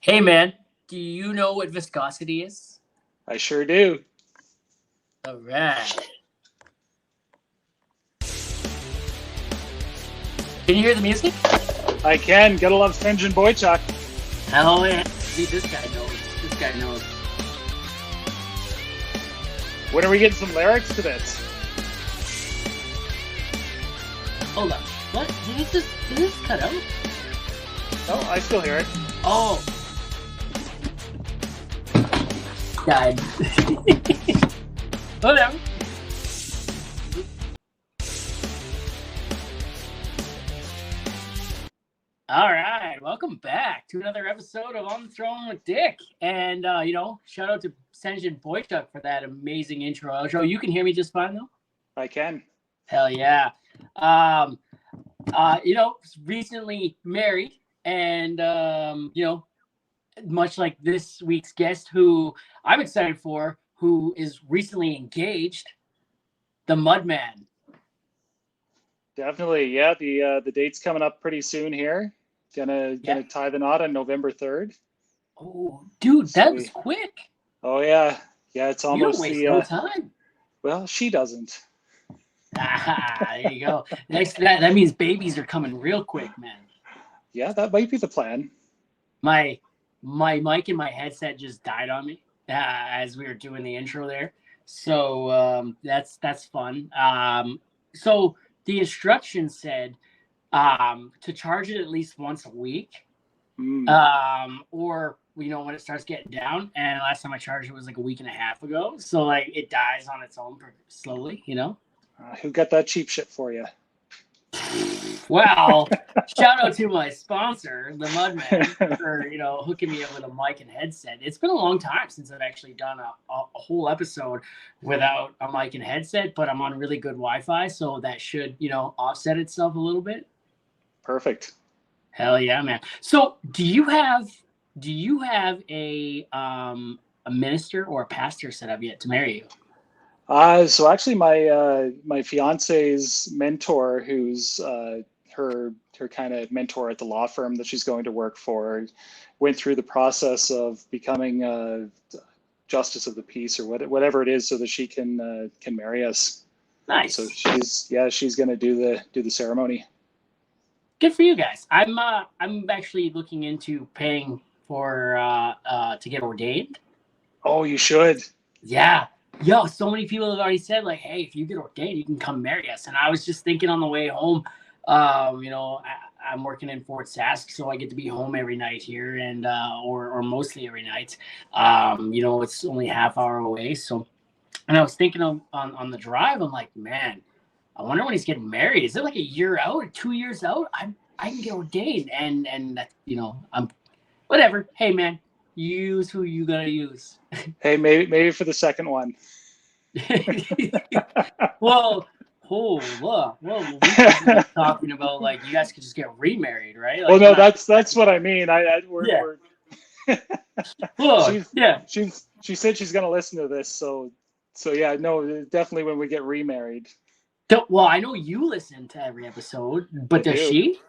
Hey man, do you know what viscosity is? I sure do. All right. Can you hear the music? I can. Gotta love St. John Boychuk. Oh yeah. See, this guy knows. This guy knows. When are we getting some lyrics to this? Hold on. What? Did this cut out? No, I still hear it. Oh, died. Whatever. All right, welcome back to another episode of On the Throne with Dick. And shout out to Senjin Boychuk for that amazing intro. Outro. You can hear me just fine though. I can. Hell yeah. Recently married, and much like this week's guest, who I'm excited for, who is recently engaged, the Mudman. Definitely. Yeah, the date's coming up pretty soon here. Gonna tie the knot on November 3rd. Oh, dude, So that was quick. Oh yeah. Yeah, it's You don't almost waste the no time. well, she doesn't. There you go. That means babies are coming real quick, man. Yeah, that might be the plan. My mic and my headset just died on me as we were doing the intro there. So that's fun. So the instructions said to charge it at least once a week, or when it starts getting down. And last time I charged it was like a week and a half ago. So like it dies on its own slowly, Who got that cheap shit for you? Well, shout out to my sponsor, the Mudman, for hooking me up with a mic and headset. It's been a long time since I've actually done a whole episode without a mic and headset, but I'm on really good Wi-Fi, so that should offset itself a little bit. Perfect. Hell yeah, man! So, do you have a minister or a pastor set up yet to marry you? So actually, my fiance's mentor, who's her kind of mentor at the law firm that she's going to work for, went through the process of becoming justice of the peace or whatever it is, so that she can marry us. Nice. So she's going to do the ceremony. Good for you guys. I'm actually looking into paying for to get ordained. Oh, you should. Yeah. Yo, so many people have already said, like, hey, if you get ordained, you can come marry us. And I was just thinking on the way home, I'm working in Fort Sask, so I get to be home every night here, and or mostly every night. It's only a half hour away. So, and I was thinking on the drive, I'm like, man, I wonder when he's getting married. Is it like a year out or 2 years out? I can get ordained, and I'm whatever. Hey, man. Use who you gotta use. Hey, maybe for the second one. Well, we were talking about like you guys could just get remarried, right? Like, well, no, that's what I mean. We're she said she's gonna listen to this, so yeah, no, definitely when we get remarried. Well, I know you listen to every episode, but does she?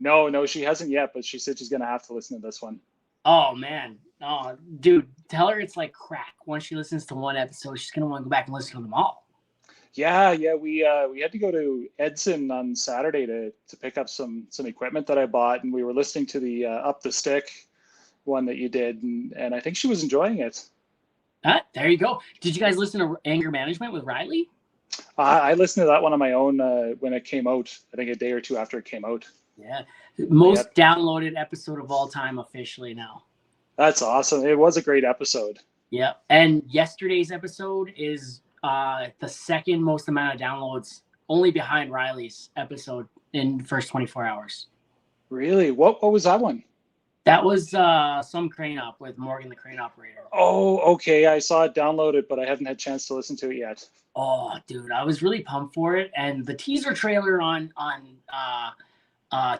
No, she hasn't yet, but she said she's gonna have to listen to this one. Oh man, oh dude, tell her it's like crack. Once she listens to one episode, she's gonna want to go back and listen to them all. Yeah, we had to go to Edson on Saturday to pick up some equipment that I bought, and we were listening to the Up the Stick one that you did, and I think she was enjoying it. There you go. Did you guys listen to Anger Management with Riley? I listened to that one on my own when it came out. I think a day or two after it came out. Yeah, most downloaded episode of all time officially now. That's awesome. It was a great episode. Yeah, and yesterday's episode is the second most amount of downloads, only behind Riley's episode in the first 24 hours. Really? What was that one? That was some crane op with Morgan the crane operator. Oh, okay. I saw it downloaded, but I haven't had a chance to listen to it yet. Oh, dude, I was really pumped for it, and the teaser trailer on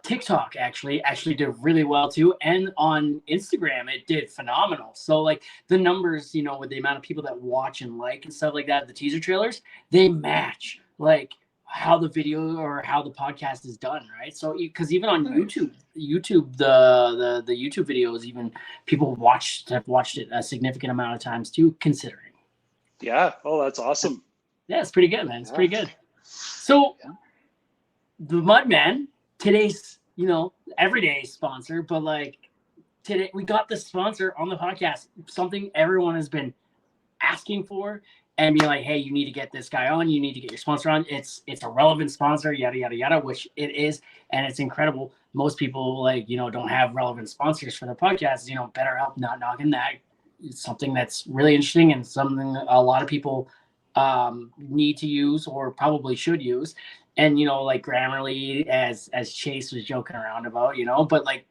TikTok actually did really well too, and on Instagram it did phenomenal. So like the numbers, with the amount of people that watch and like and stuff like that, the teaser trailers, they match like how the video or how the podcast is done, right? So because even on Right. YouTube, the YouTube videos, even people have watched it a significant amount of times too, considering. Yeah. Oh, that's awesome. Yeah, it's pretty good, man. It's Yeah. pretty good. So Yeah. the Mudman, today's, everyday sponsor, but like today we got the sponsor on the podcast, something everyone has been asking for, and be like, hey, you need to get this guy on, you need to get your sponsor on. It's a relevant sponsor, yada yada yada, which it is, and it's incredible. Most people don't have relevant sponsors for their podcasts. BetterHelp, not knocking that. It's something that's really interesting and something that a lot of people need to use or probably should use. And like Grammarly, as Chase was joking around about, but like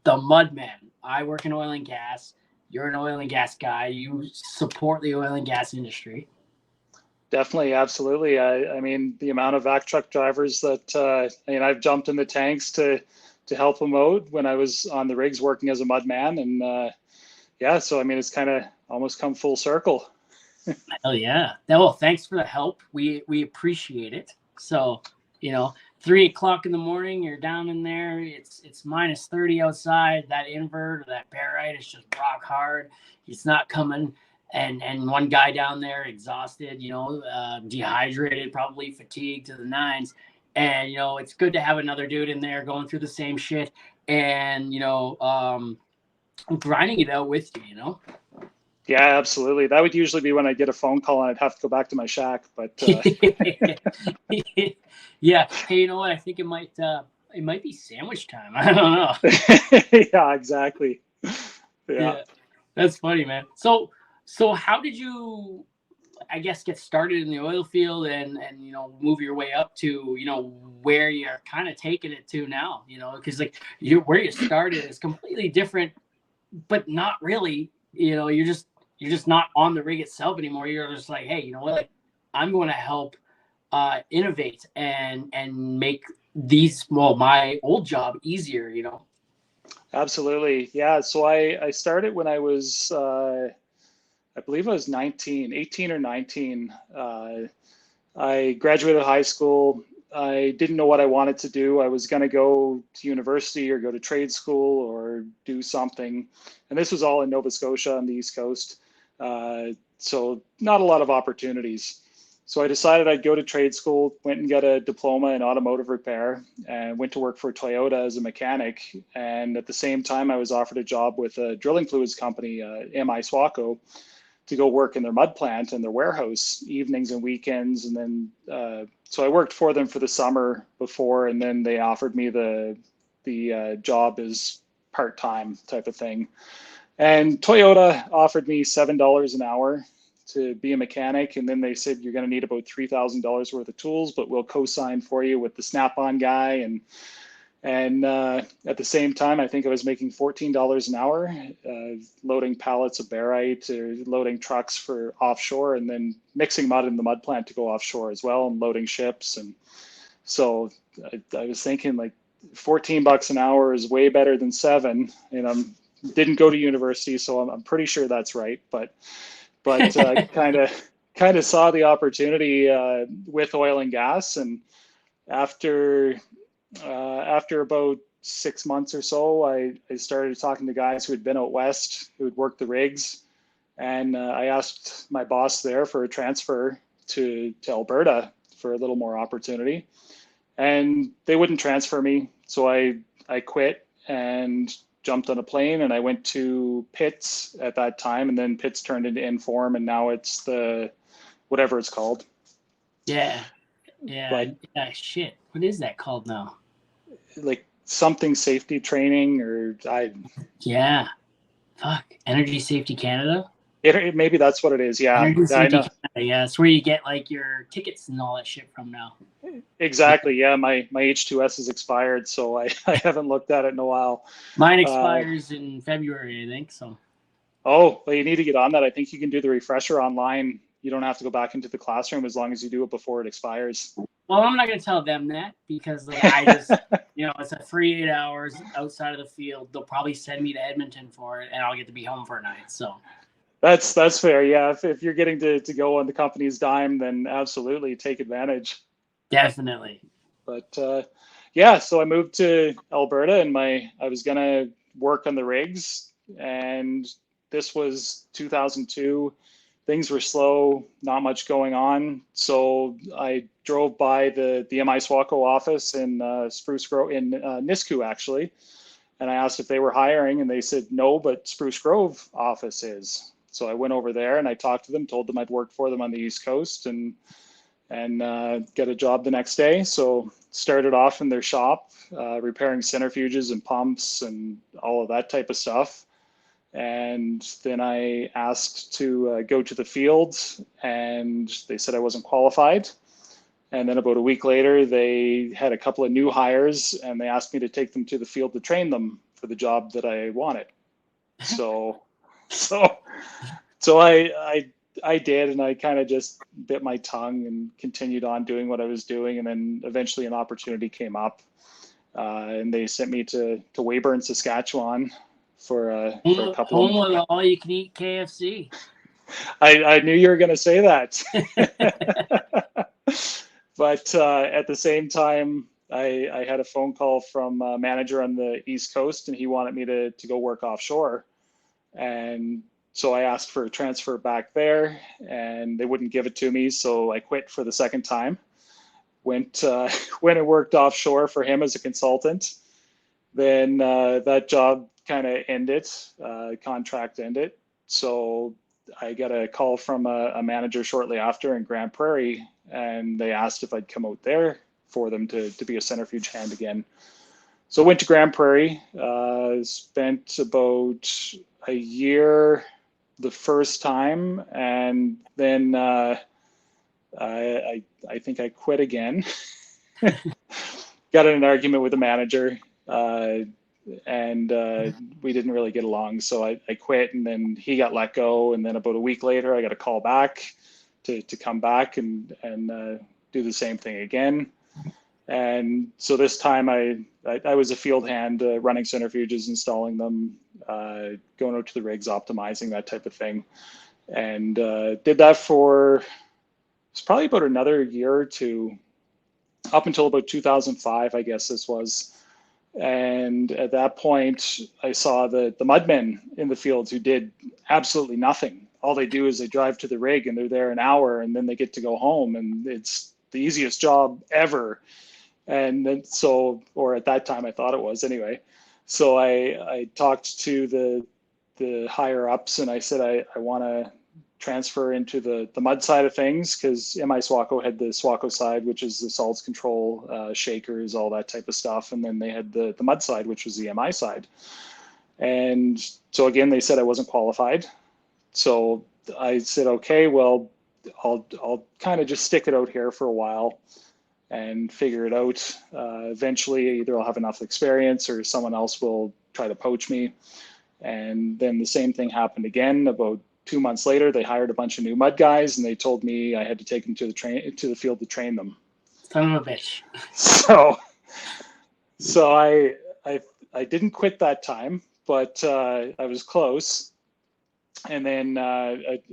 the Mudman. I work in oil and gas. You're an oil and gas guy. You support the oil and gas industry. Definitely, absolutely. I mean, the amount of vac truck drivers that I've jumped in the tanks to help them out when I was on the rigs working as a mud man, and yeah, so I mean, it's kind of almost come full circle. Hell yeah. Well, thanks for the help. We appreciate it. So, 3 o'clock in the morning, you're down in there. It's minus 30 outside. That invert or that barite is just rock hard. It's not coming. And one guy down there exhausted, dehydrated, probably fatigued to the nines. And it's good to have another dude in there going through the same shit and grinding it out with you. Yeah, absolutely. That would usually be when I get a phone call and I'd have to go back to my shack. But yeah. Hey, you know what? I think it might be sandwich time. I don't know. yeah, exactly. Yeah. That's funny, man. So how did you, I guess, get started in the oil field and move your way up to where you're kind of taking it to now? Because like where you started is completely different, but not really. You're just not on the rig itself anymore. You're just like, hey, you know what? Like, I'm going to help innovate and make my old job easier. Absolutely. Yeah. So I started when I was, I believe I was 18 or 19. I graduated high school. I didn't know what I wanted to do. I was going to go to university or go to trade school or do something. And this was all in Nova Scotia on the East Coast. So not a lot of opportunities. So I decided I'd go to trade school, went and got a diploma in automotive repair, and went to work for Toyota as a mechanic. And at the same time, I was offered a job with a drilling fluids company, MI Swaco, to go work in their mud plant and their warehouse evenings and weekends. And then, so I worked for them for the summer before, and then they offered me the job as part-time type of thing. And Toyota offered me $7 an hour to be a mechanic. And then they said, you're going to need about $3,000 worth of tools, but we'll co-sign for you with the Snap-on guy. And at the same time, I think I was making $14 an hour, loading pallets of barite or loading trucks for offshore, and then mixing mud in the mud plant to go offshore as well, and loading ships. And so I was thinking like $14 an hour is way better than $7. And I didn't go to university, so I'm pretty sure that's right. But kind of saw the opportunity with oil and gas, and after about 6 months or so, I started talking to guys who had been out west, who had worked the rigs, and I asked my boss there for a transfer to Alberta for a little more opportunity, and they wouldn't transfer me, so I quit and jumped on a plane, and I went to Pitts at that time, and then Pitts turned into Inform, and now it's the whatever it's called. Yeah. But Yeah. Shit. What is that called now? like something safety training, or Yeah. Fuck. Energy Safety Canada. maybe that's what it is. Yeah, Energy I Safety know. Canada. Yeah, it's where you get like your tickets and all that shit from now. Exactly. Yeah, my H2S is expired, so I haven't looked at it in a while. Mine Uh, expires in February, I think. So. oh, well, you need to get on that. I think you can do the refresher online. You don't have to go back into the classroom as long as you do it before it expires. Well, I'm not gonna tell them that because like I just, it's a free 8 hours outside of the field. They'll probably send me to Edmonton for it, and I'll get to be home for a night. So. That's fair. Yeah, if you're getting to go on the company's dime, then absolutely take advantage. Definitely. But yeah, so I moved to Alberta, and I was gonna work on the rigs, and this was 2002. Things were slow, not much going on. So I drove by the MI Swaco office in Spruce Grove in Nisku actually, and I asked if they were hiring, and they said no, but Spruce Grove office is. So I went over there and I talked to them, told them I'd worked for them on the East Coast, and get a job the next day. So started off in their shop, repairing centrifuges and pumps and all of that type of stuff. And then I asked to go to the field, and they said I wasn't qualified. And then about a week later, they had a couple of new hires, and they asked me to take them to the field to train them for the job that I wanted. So, so, so I did, and I kind of just bit my tongue and continued on doing what I was doing, and then eventually an opportunity came up, and they sent me to Weyburn, Saskatchewan, for a couple of. Home of all you can eat KFC. I knew you were going to say that. But at the same time, I had a phone call from a manager on the East Coast, and he wanted me to go work offshore. And so I asked for a transfer back there, and they wouldn't give it to me. So I quit for the second time. Went and worked offshore for him as a consultant. Then that job kind of ended, contract ended. So I got a call from a manager shortly after in Grand Prairie, and they asked if I'd come out there for them to be a centrifuge hand again. So I went to Grand Prairie, spent about a year the first time, and then I think I quit again. Got in an argument with the manager, and we didn't really get along. So I quit, and then he got let go. And then about a week later, I got a call back to come back and do the same thing again. And so this time I was a field hand, running centrifuges, installing them, going out to the rigs, optimizing, that type of thing. And did that for, it's probably about another year or two, up until about 2005, I guess this was. And at that point, I saw the mudmen in the fields who did absolutely nothing. All they do is they drive to the rig, and they're there an hour, and then they get to go home, and it's the easiest job ever. And then so, or at that time I thought it was anyway. So I talked to the higher ups, and I said I want to transfer into the mud side of things, because MI Swaco had the Swaco side, which is the solids control, shakers, all that type of stuff, and then they had the mud side, which was the MI side. And so again, they said I wasn't qualified. So I said, okay, well, I'll kind of just stick it out here for a while and figure it out. Eventually, either I'll have enough experience or someone else will try to poach me. And then the same thing happened again. About 2 months later, they hired a bunch of new mud guys, and they told me I had to take them to the field to train them. Son of a bitch. So I didn't quit that time, but I was close. And then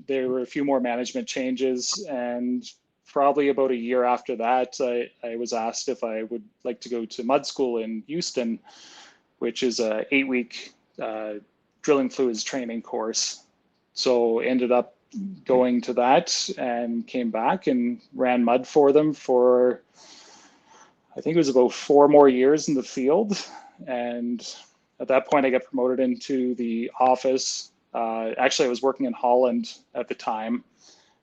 there were a few more management changes, and probably about a year after that, I was asked if I would like to go to mud school in Houston, which is a 8-week drilling fluids training course. So ended up going to that and came back and ran mud for them for, I think it was about 4 more years in the field. And at that point, I got promoted into the office. Actually, I was working in Holland at the time,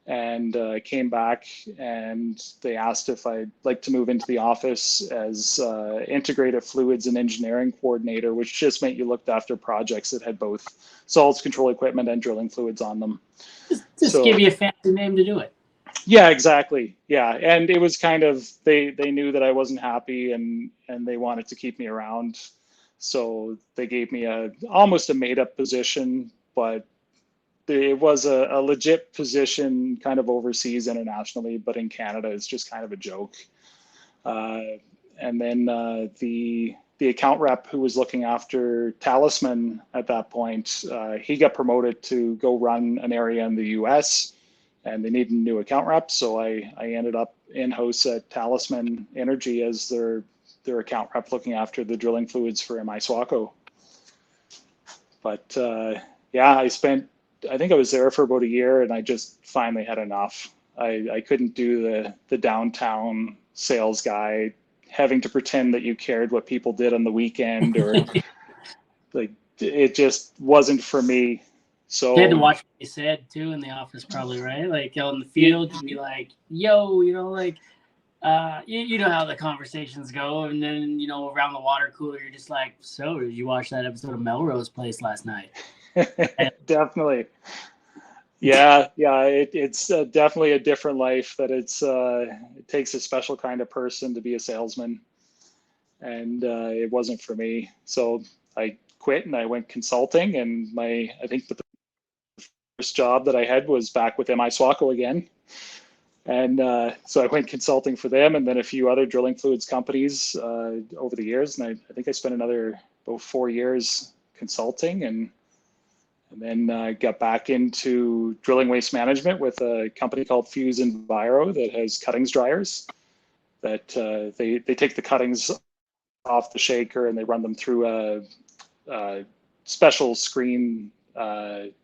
and I came back, and they asked if I'd like to move into the office as integrated fluids and engineering coordinator, which just meant you looked after projects that had both solids control equipment and drilling fluids on them. Just give you a fancy name to do it. Yeah, exactly. Yeah, and it was kind of, they knew that I wasn't happy, and they wanted to keep me around, so they gave me almost a made up position, but it was a legit position, kind of overseas internationally, but in Canada it's just kind of a joke. And then the account rep who was looking after Talisman at that point, he got promoted to go run an area in the US, and they needed a new account rep. So I ended up in-house at Talisman Energy as their account rep looking after the drilling fluids for MI Swaco. But yeah, I think I was there for about a year, and I just finally had enough. I couldn't do the downtown sales guy, having to pretend that you cared what people did on the weekend, or like, it just wasn't for me. So you had to watch what you said too in the office, probably, right? Like out in the field, you'd be like, "Yo, like." You know how the conversations go, and then around the water cooler, you're just like, "So, did you watch that episode of Melrose Place last night?" Definitely. Yeah, it's definitely a different life. That it takes a special kind of person to be a salesman, and it wasn't for me. So I quit and I went consulting. And I think the first job that I had was back with MI Swaco again. And so I went consulting for them, and then a few other drilling fluids companies over the years. And I think I spent another about 4 years consulting, and then got back into drilling waste management with a company called Fuse Enviro that has cuttings dryers. That they take the cuttings off the shaker and they run them through a special screen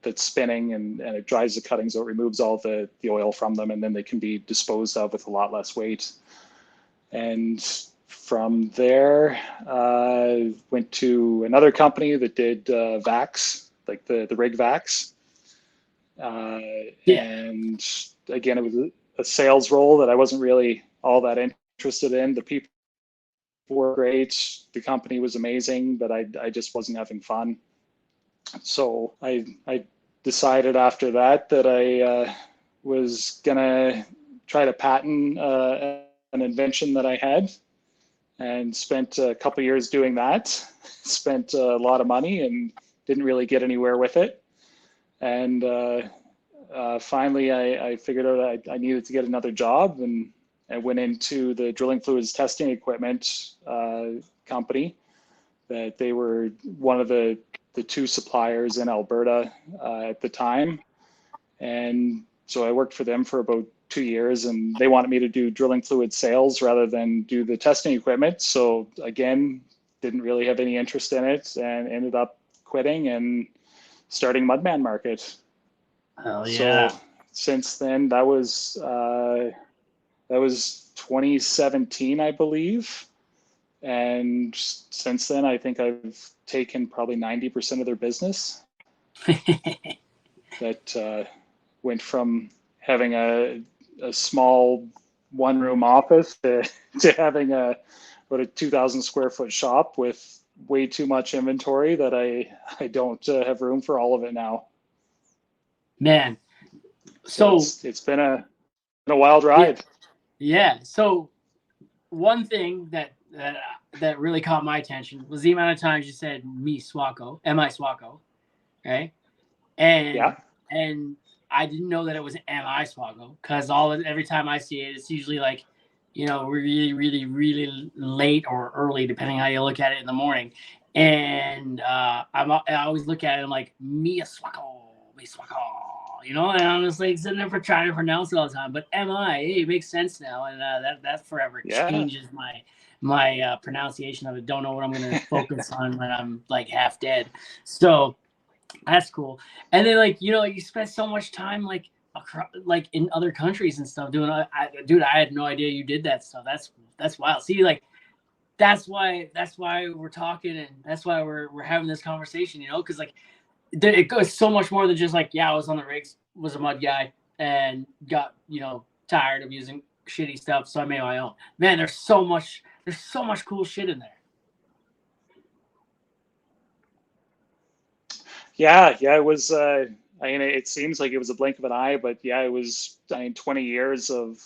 that's spinning, and it dries the cuttings, so it removes all the oil from them, and then they can be disposed of with a lot less weight. And from there, went to another company that did vacs, like the rig vacs. And again, it was a sales role that I wasn't really all that interested in. The people were great, the company was amazing, but I just wasn't having fun. So I decided after that I was gonna try to patent an invention that I had, and spent a couple years doing that. Spent a lot of money and didn't really get anywhere with it. And finally, I figured out I needed to get another job, and I went into the drilling fluids testing equipment company. That they were one of the two suppliers in Alberta at the time. And so I worked for them for about 2 years, and they wanted me to do drilling fluid sales rather than do the testing equipment. So again, didn't really have any interest in it, and ended up quitting and starting Mudman Market. Oh yeah. So since then, that was 2017, I believe. And since then, I think I've taken probably 90% of their business. That went from having a small one-room office to having about a 2,000 square foot shop with way too much inventory that I don't have room for all of it now. Man, so it's been a wild ride. Yeah. So one thing that really caught my attention was the amount of times you said "me Swaco," MI Swaco, right? And I didn't know that it was MI Swaco, because every time I see it, it's usually like, really, really, really late or early, depending how you look at it in the morning. And I always look at it, I'm like, "me Swaco, me Swaco," and I'm just like sitting there trying to pronounce it all the time. But MI, it makes sense now, and that forever changes my pronunciation of it. Don't know what I'm going to focus on when I'm like half dead. So that's cool. And then you spent so much time like in other countries and stuff doing. Dude, I had no idea you did that stuff. That's wild. See, like that's why we're talking, and that's why we're having this conversation. Because like it goes so much more than just like, yeah, I was on the rigs, was a mud guy, and got tired of using shitty stuff, so I made my own. Man, there's so much cool shit in there. Yeah, it was. It seems like it was a blink of an eye, but yeah, it was. 20 years of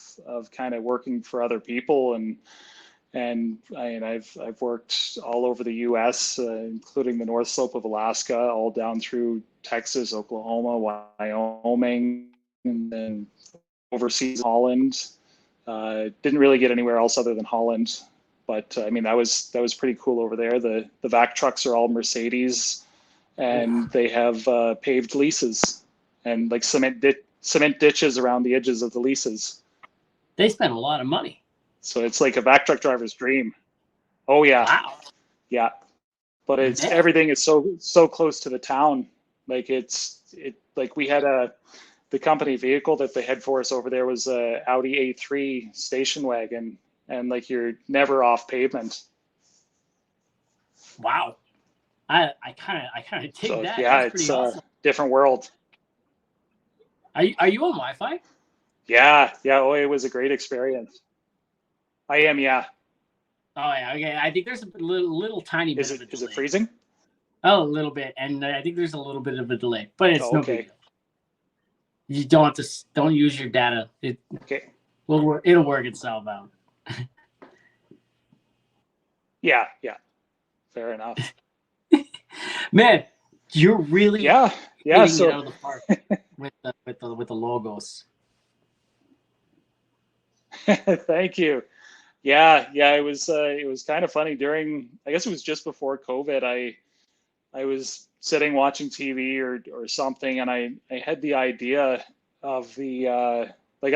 kind of working for other people, and I've worked all over the U.S., including the North Slope of Alaska, all down through Texas, Oklahoma, Wyoming, and then overseas Holland. Didn't really get anywhere else other than Holland, but that was pretty cool over there. The vac trucks are all Mercedes, and they have paved leases and like cement ditches around the edges of the leases. They spent a lot of money. So it's like a back truck driver's dream. Oh yeah, Wow. yeah. But it's Man. everything is so close to the town. Like like we had the company vehicle that they had for us over there was a Audi A3 station wagon, and like you're never off pavement. Wow. I kind of dig So that. yeah, That's it's pretty a awesome. different world. Are you on Wi-Fi? Yeah, yeah. Oh, it was a great experience. I am, yeah. Oh yeah, okay. I think there's a little tiny bit of a Is it delay. freezing? Oh, a little bit, and I think there's a little bit of a delay, but it's Oh, no big okay. deal. You don't have to don't use your data. Okay. It'll work itself out. Yeah, yeah. Fair enough. Man, you're really Yeah, yeah. hitting it So out of the park with the logos. thank you. Yeah, yeah. It was kind of funny during. I guess it was just before COVID. I was sitting watching TV or something, and I had the idea of the like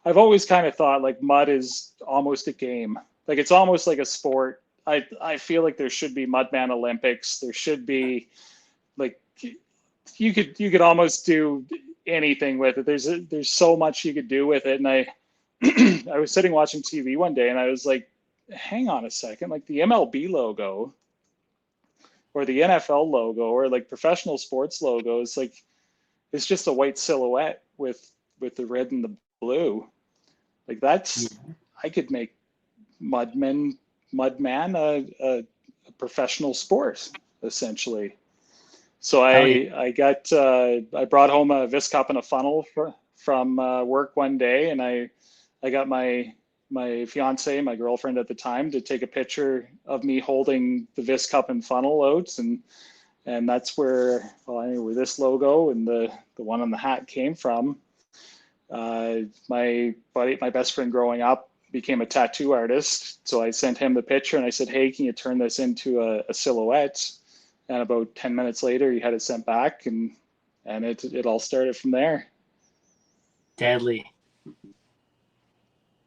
I've always kind of thought like mud is almost a game. Like it's almost like a sport. I feel like there should be Mudman Olympics. There should be like you could almost do anything with it. There's so much you could do with it, and I I was sitting watching TV one day, and I was like, hang on a second, like the MLB logo or the NFL logo or like professional sports logos, like it's just a white silhouette with the red and the blue. Like Yeah. that's I could make Mudman Mudman a professional sport essentially. So Hell yeah. I brought home a Viscup and a funnel from work one day, and I got my fiance, my girlfriend at the time, to take a picture of me holding the Viscup and funnel out, and that's where where this logo and the one on the hat came from. My best friend growing up became a tattoo artist, so I sent him the picture and I said, "Hey, can you turn this into a silhouette?" And about 10 minutes later, he had it sent back, and it all started from there. Deadly.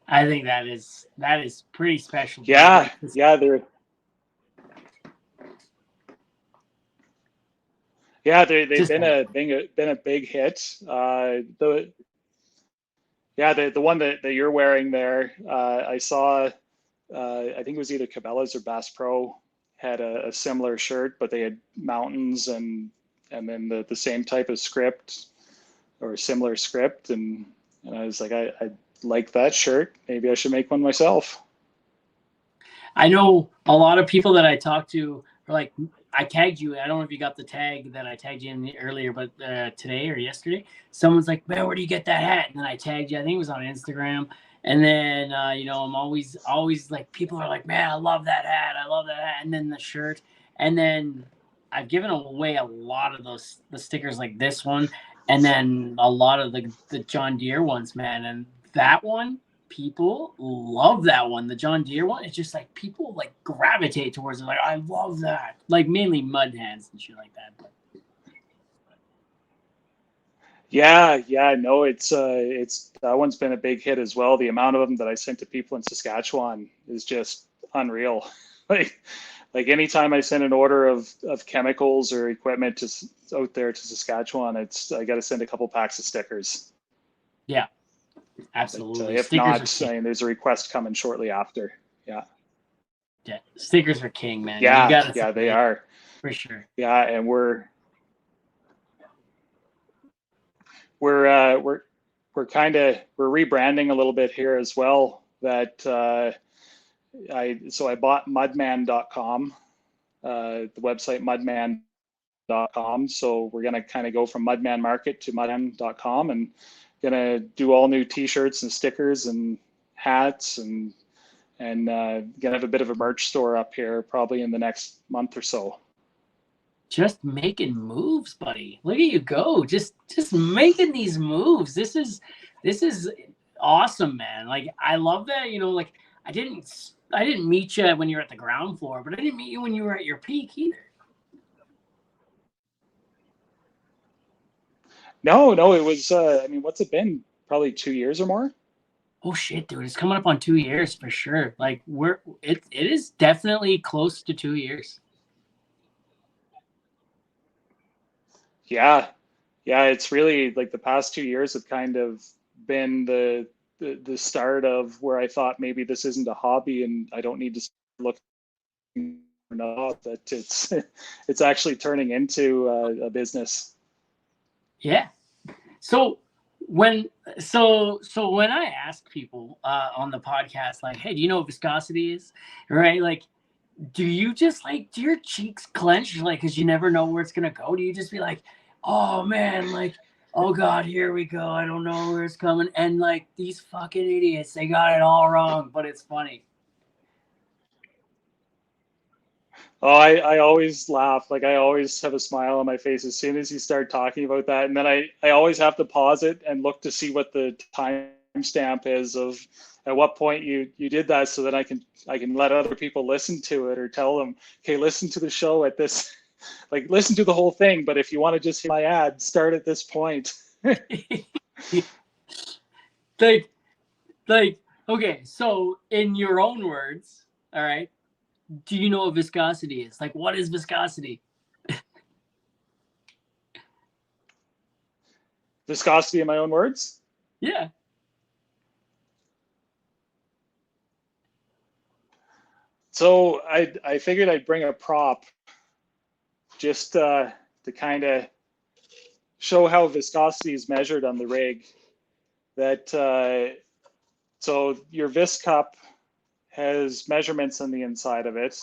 I think that is pretty special, dude. Yeah, Like yeah, they're yeah they've just been a big hit. The Yeah, the one that you're wearing there, I saw. I think it was either Cabela's or Bass Pro had a similar shirt, but they had mountains and then the same type of script or similar script, and I was like, I like that shirt. Maybe I should make one myself. I know a lot of people that I talk to are like, I tagged you. I don't know if you got the tag that I tagged you in earlier, but today or yesterday, someone's like, man, where do you get that hat? And then I tagged you. I think it was on Instagram. And then, I'm always like, people are like, man, I love that hat. I love that hat. And then the shirt. And then I've given away a lot of the stickers like this one. And then a lot of the John Deere ones, man. And that one, people love that one. The John Deere one, it's just like people like gravitate towards it. Like, I love that. Like mainly mud hands and shit like that. But Yeah, yeah, no, it's that one's been a big hit as well. The amount of them that I sent to people in Saskatchewan is just unreal. Like like anytime I send an order of chemicals or equipment to out there to Saskatchewan, it's I got to send a couple packs of stickers. yeah, But absolutely. if Stickers are not, king. I mean, there's a request coming shortly after. Yeah, Yeah, stickers are king, man. You yeah, gotta yeah, send they it are. for sure. Yeah, and we're we're rebranding a little bit here as well. That I bought mudman.com, the website mudman.com. So we're gonna kind of go from Mudman Market to mudman.com and gonna do all new T-shirts and stickers and hats and gonna have a bit of a merch store up here probably in the next month or so. Just making moves, buddy. Look at you go. Just making these moves. This is awesome, man. Like I love that, like I didn't meet you when you were at the ground floor, but I didn't meet you when you were at your peak either. No, no, it was. I mean, what's it been? Probably 2 years or more. Oh shit, dude! It's coming up on 2 years for sure. Like it is definitely close to 2 years. Yeah, yeah, it's really like the past 2 years have kind of been the start of where I thought maybe this isn't a hobby and I don't need to look or not, that it's it's actually turning into a business. Yeah. So when so when I ask people on the podcast, like, hey, do you know what viscosity is? Right? Like, do you just like do your cheeks clench like because you never know where it's gonna go? Do you just be like, oh man, like, oh god, here we go. I don't know where it's coming. And like these fucking idiots, they got it all wrong, but it's funny. Oh, I always laugh. Like I always have a smile on my face as soon as you start talking about that. And then I always have to pause it and look to see what the timestamp is of at what point you did that so that I can let other people listen to it or tell them, okay, listen to the show at this, like listen to the whole thing. But if you want to just hear my ad, start at this point. like like okay, so in your own words, all right, do you know what viscosity is? Like, what is viscosity? Viscosity in my own words. Yeah. So I figured I'd bring a prop just to kind of show how viscosity is measured on the rig. That so your vis cup has measurements on the inside of it.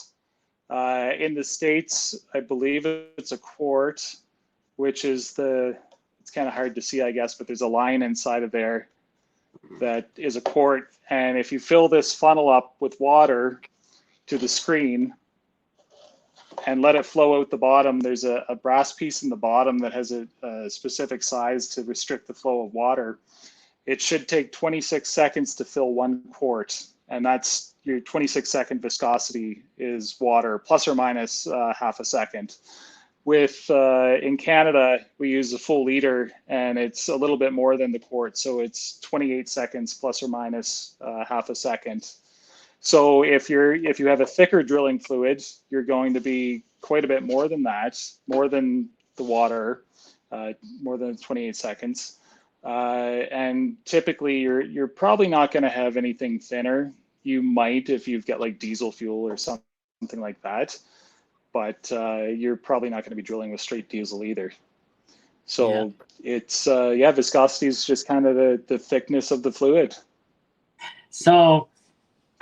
In the States, I believe it's a quart, which is it's kind of hard to see, I guess, but there's a line inside of there that is a quart. And if you fill this funnel up with water to the screen and let it flow out the bottom, there's a brass piece in the bottom that has a specific size to restrict the flow of water. It should take 26 seconds to fill 1 quart, and that's your 26-second viscosity is water, plus or minus half a second. With in Canada, we use a full liter, and it's a little bit more than the quart, so it's 28 seconds plus or minus half a second. So if you have a thicker drilling fluid, you're going to be quite a bit more than that, more than the water, more than 28 seconds. And typically you're probably not going to have anything thinner. You might if you've got like diesel fuel or something like that, but you're probably not going to be drilling with straight diesel either. Yeah. So it's yeah, viscosity is just kind of the thickness of the fluid. So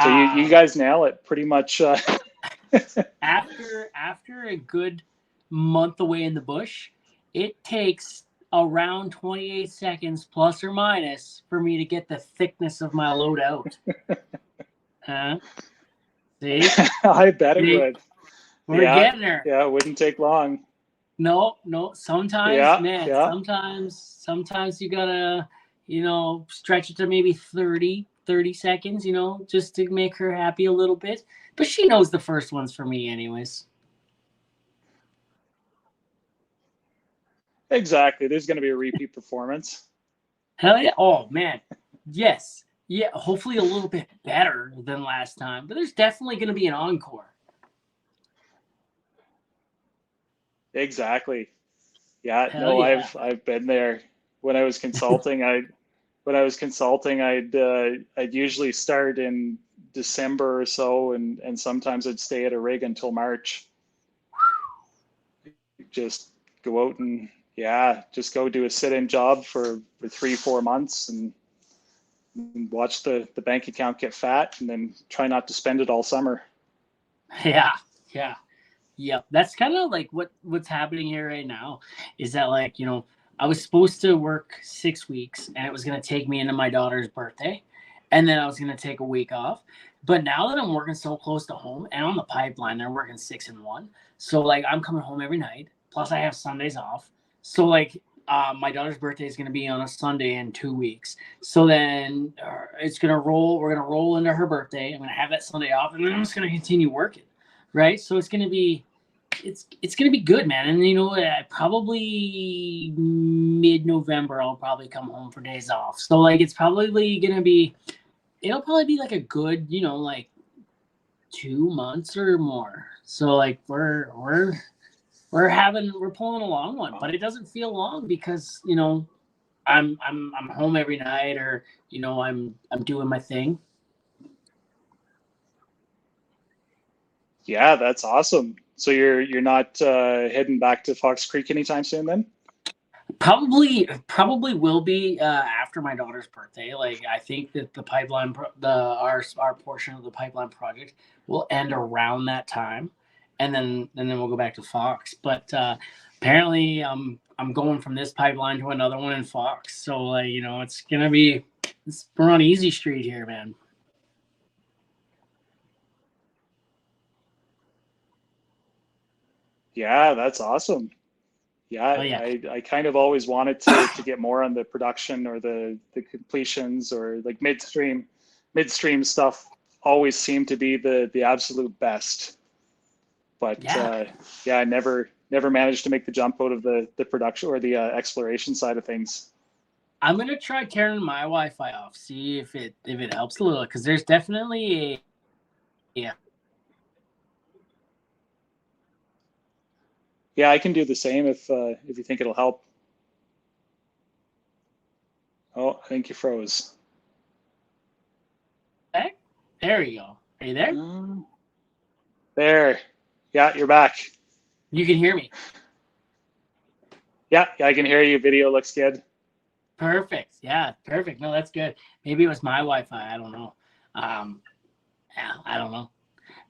So you guys nail it pretty much. after a good month away in the bush, it takes around 28 seconds plus or minus for me to get the thickness of my load out. See? I bet it See? would. We're Yeah, getting there. yeah, it wouldn't take long. No. Sometimes, Yeah, man, yeah. sometimes you gotta, stretch it to maybe 30 seconds, just to make her happy a little bit. But she knows the first one's for me anyways. Exactly. There's going to be a repeat performance. Hell yeah. Oh man. Yes. Yeah, hopefully a little bit better than last time, but there's definitely going to be an encore. Exactly. Yeah, Hell no, yeah. I've been there. When I was consulting, I'd usually start in December or so, and sometimes I'd stay at a rig until March. Just go out and yeah, just go do a sit-in job for 3-4 months and watch the bank account get fat, and then try not to spend it all summer. Yeah. Yeah. Yep. That's kind of like what's happening here right now is that like, I was supposed to work 6 weeks and it was going to take me into my daughter's birthday. And then I was going to take a week off. But now that I'm working so close to home and on the pipeline, they're working 6 and 1. So like I'm coming home every night. Plus I have Sundays off. So like my daughter's birthday is going to be on a Sunday in 2 weeks. So then we're going to roll into her birthday. I'm going to have that Sunday off and then I'm just going to continue working. Right. So it's going to be good, man. And probably mid-November, I'll probably come home for days off. So like, it's probably going to be it'll probably be like a good, like 2 months or more. So like we're pulling a long one, but it doesn't feel long because I'm home every night, or I'm doing my thing. Yeah, that's awesome. So you're not heading back to Fox Creek anytime soon then? Probably will be after my daughter's birthday. Like I think that the pipeline, our portion of the pipeline project will end around that time, and then we'll go back to Fox. But apparently, I'm going from this pipeline to another one in Fox. So like it's gonna be we're on easy street here, man. Yeah, that's awesome. Oh Yeah, yeah, I kind of always wanted to get more on the production or the completions or like midstream stuff always seemed to be the absolute best. But yeah. yeah, I never managed to make the jump out of the production or the exploration side of things. I'm gonna try turning my Wi-Fi off, see if it helps a little, because there's definitely a yeah. Yeah, I can do the same if you think it'll help. Oh, I think you froze. There you go. Are you there? Um, there. Yeah, you're back. You can hear me. Yeah, I can hear you. Video looks good. Perfect. Yeah, perfect. No, that's good. Maybe it was my Wi-Fi. I don't know. Um, yeah, I don't know.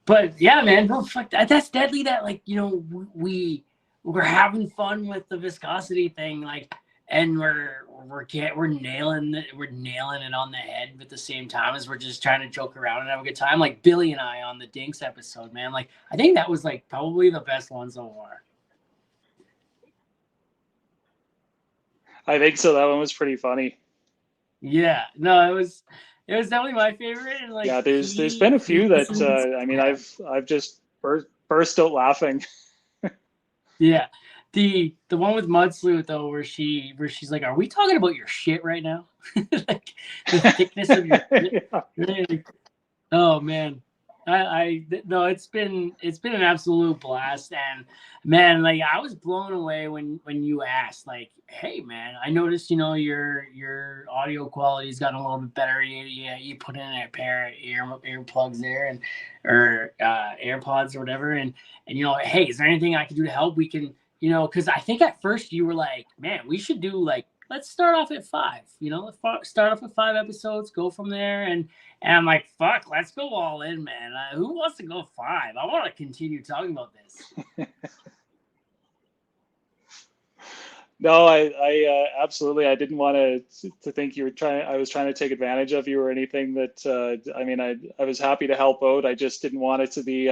But yeah, man, no, fuck that. That's deadly. That like we're having fun with the viscosity thing, like, and we're nailing it on the head at the same time as we're just trying to joke around and have a good time. Like Billy and I on the Dinks episode, man. Like I think that was like probably the best one so far. I think so. That one was pretty funny. Yeah, no, it was definitely my favorite, and like Yeah, there's been he a he few that listens. I mean Yeah, I've just burst out laughing. yeah. The one with Mud Sleuth though, where she's like, "Are we talking about your shit right now?" Like the thickness of your shit. Yeah. Really? Oh man, no, it's been an absolute blast, and man, like I was blown away when you asked, like, hey man, I noticed your audio quality's gotten a little bit better. You put in a pair of earplugs there, and or AirPods or whatever, and hey, is there anything I can do to help? We can, because I think at first you were like, man, we should do like, let's start off at five. Let's start off with 5 episodes, go from there, and I'm like, fuck, let's go all in, man. Who wants to go five? I want to continue talking about this. No, I absolutely. I didn't want to think you were trying. I was trying to take advantage of you or anything. That I mean, I was happy to help out. I just didn't want it to be.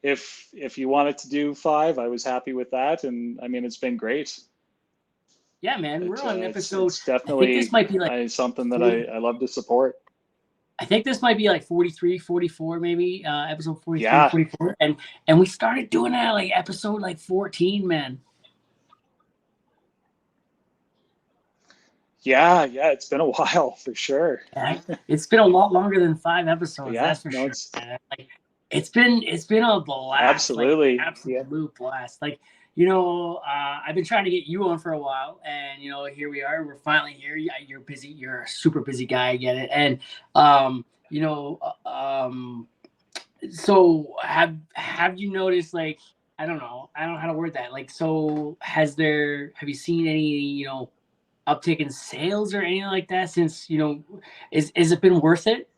If you wanted to do five, I was happy with that, and I mean, it's been great. Yeah, man, we're on episode. It's I think this definitely might be like something that 40. I love to support. I think this might be like 43, 44, maybe episode 43, Yeah, 44. And we started doing that like episode like 14, man. yeah. It's been a while for sure. Yeah, it's been a lot longer than 5 episodes, Yeah, that's for no, sure, it's man. Like it's been a blast, like absolutely. Yeah, absolute blast. Like I've been trying to get you on for a while, and here we are. We're finally here. Yeah, you're busy. You're a super busy guy. I get it. And um, you know, so have you noticed, like, I don't know how to word that. Like, so have you seen any uptick in sales or anything like that since is it been worth it?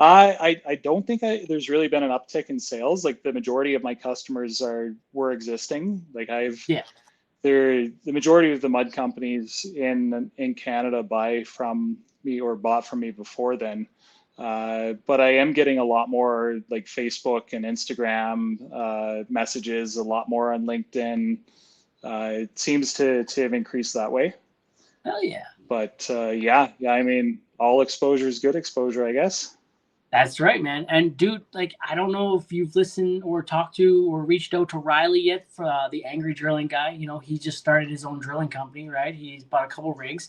I don't think there's really been an uptick in sales. Like the majority of my customers were existing. Like Yeah. the majority of the mud companies in Canada buy from me or bought from me before then. But I am getting a lot more like Facebook and Instagram messages, a lot more on LinkedIn. It seems to have increased that way. Hell yeah. But yeah. I mean, all exposure is good exposure, I guess. That's right, man. And dude, like, I don't know if you've listened or talked to or reached out to Riley yet, for the Angry Drilling guy. You know, he just started his own drilling company, right? He's bought a couple rigs,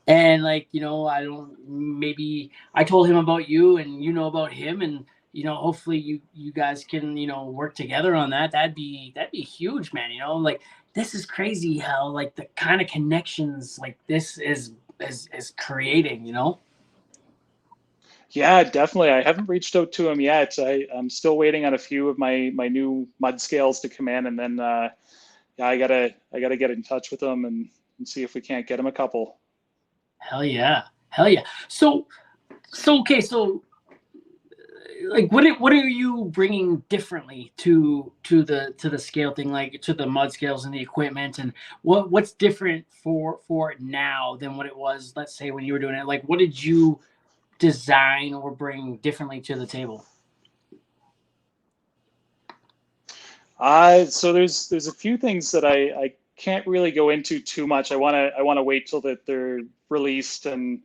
and like, you know, I don't. Maybe I told him about you, and you know about him, and you know, hopefully you guys can, you know, work together on that. That'd be huge, man. You know, like, this is crazy how like the kind of connections like this is creating. You know. Yeah, definitely. I haven't reached out to him yet. I'm still waiting on a few of my new mud scales to come in, and then yeah, I gotta get in touch with him and see if we can't get him a couple. Hell yeah. Hell yeah. So okay, so like what are you bringing differently to the scale thing, like to the mud scales and the equipment, and what's different for it now than what it was, let's say, when you were doing it? Like, what did you design or bring differently to the table? So there's a few things that I can't really go into too much. I wanna wait till that they're released and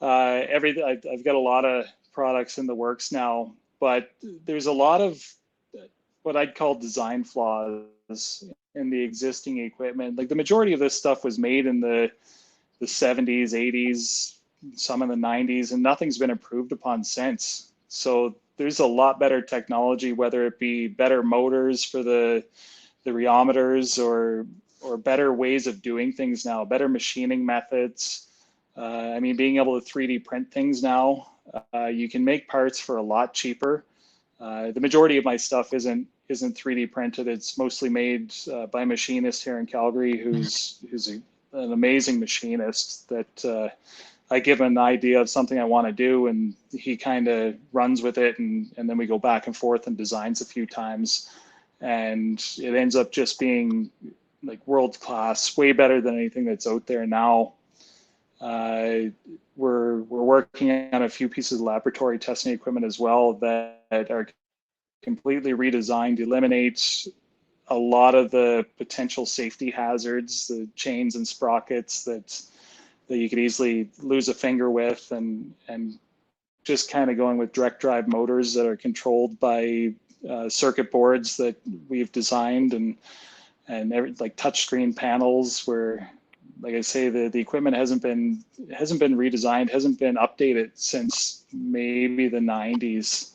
everything. I've got a lot of products in the works now, but there's a lot of what I'd call design flaws in the existing equipment. Like the majority of this stuff was made in the 70s, 80s, some in the 90s, and nothing's been improved upon since. So there's a lot better technology, whether it be better motors for the rheometers or better ways of doing things now, better machining methods. I mean, being able to 3D print things now, you can make parts for a lot cheaper. The majority of my stuff isn't 3D printed. It's mostly made by a machinist here in Calgary who's an amazing machinist that I give him an idea of something I want to do, and he kind of runs with it, and then we go back and forth and designs a few times, and it ends up just being like world class, way better than anything that's out there now. Uh, we're working on a few pieces of laboratory testing equipment as well that are completely redesigned, eliminates a lot of the potential safety hazards, the chains and sprockets that you could easily lose a finger with, and just kind of going with direct drive motors that are controlled by circuit boards that we've designed, and like touchscreen panels where, like I say, the equipment hasn't been redesigned, hasn't been updated since maybe the 90s.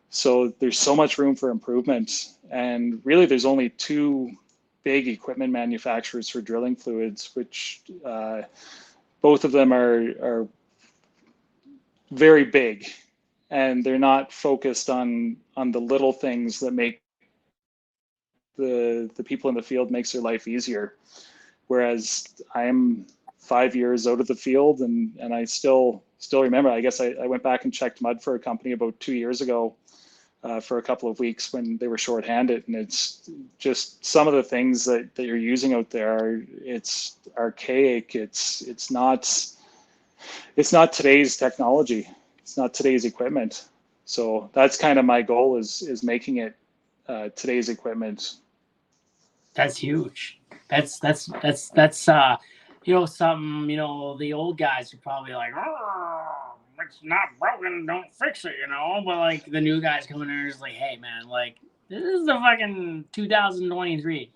So there's so much room for improvement. And really, there's only two big equipment manufacturers for drilling fluids, which both of them are very big, and they're not focused on the little things that make the people in the field makes their life easier. Whereas I'm 5 years out of the field, and I still remember. I guess I went back and checked mud for a company about 2 years ago for a couple of weeks when they were shorthanded, and it's just some of the things that you're using out there it's archaic. It's not today's technology. It's not today's equipment. So that's kind of my goal is making it today's equipment. That's huge. That's you know, something, you know, the old guys are probably like, oh, it's not broken, don't fix it, you know. But like the new guys coming in is like, hey man, like, this is the fucking 2023.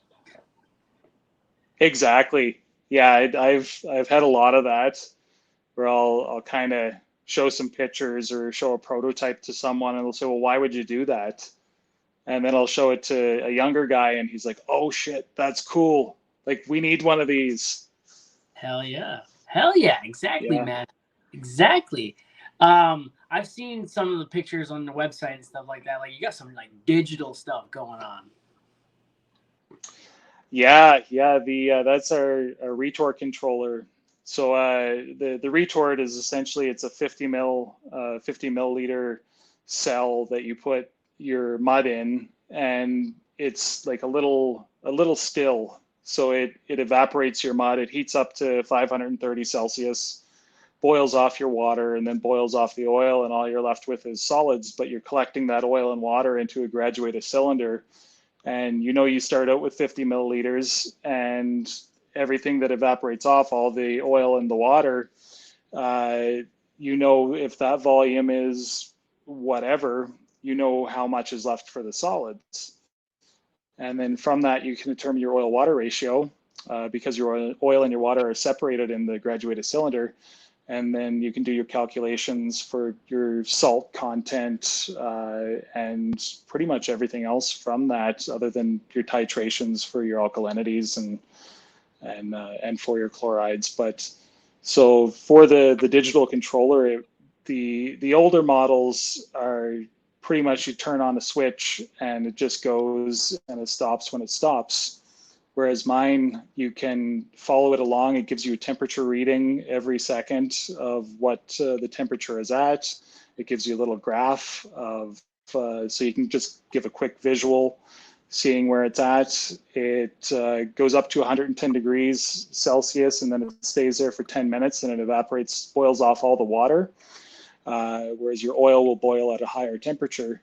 Exactly. Yeah, I've had a lot of that where I'll kind of show some pictures or show a prototype to someone, and they'll say, "Well, why would you do that?" And then I'll show it to a younger guy, and he's like, "Oh shit, that's cool. Like we need one of these." Hell yeah. Hell yeah, exactly, Yeah. man. Exactly. I've seen some of the pictures on the website and stuff like that. Like, you got some like digital stuff going on. Yeah, yeah. The that's our retort controller. So the retort is essentially it's a 50 milliliter cell that you put your mud in, and it's like a little still. So it evaporates your mud. It heats up to 530 Celsius, boils off your water, and then boils off the oil, and all you're left with is solids. But you're collecting that oil and water into a graduated cylinder, and you start out with 50 milliliters, and everything that evaporates off, all the oil and the water, uh, if that volume is whatever, you know how much is left for the solids. And then from that, you can determine your oil water ratio because your oil and your water are separated in the graduated cylinder. And then you can do your calculations for your salt content and pretty much everything else from that, other than your titrations for your alkalinities and for your chlorides. But so for the digital controller, the older models are pretty much you turn on a switch and it just goes and it stops when it stops. Whereas mine, you can follow it along. It gives you a temperature reading every second of what the temperature is at. It gives you a little graph of, so you can just give a quick visual, seeing where it's at. It goes up to 110 degrees Celsius and then it stays there for 10 minutes and it evaporates, boils off all the water. Whereas your oil will boil at a higher temperature.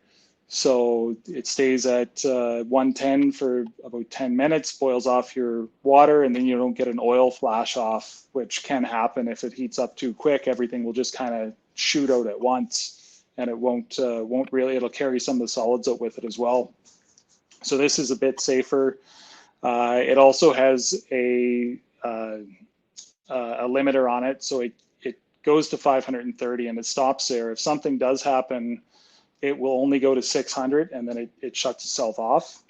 So it stays at 110 for about 10 minutes, boils off your water, and then you don't get an oil flash off, which can happen if it heats up too quick. Everything will just kind of shoot out at once, and it won't really, it'll carry some of the solids out with it as well. So this is a bit safer. It also has a limiter on it, so it goes to 530 and it stops there. If something does happen, it will only go to 600 and then it shuts itself off.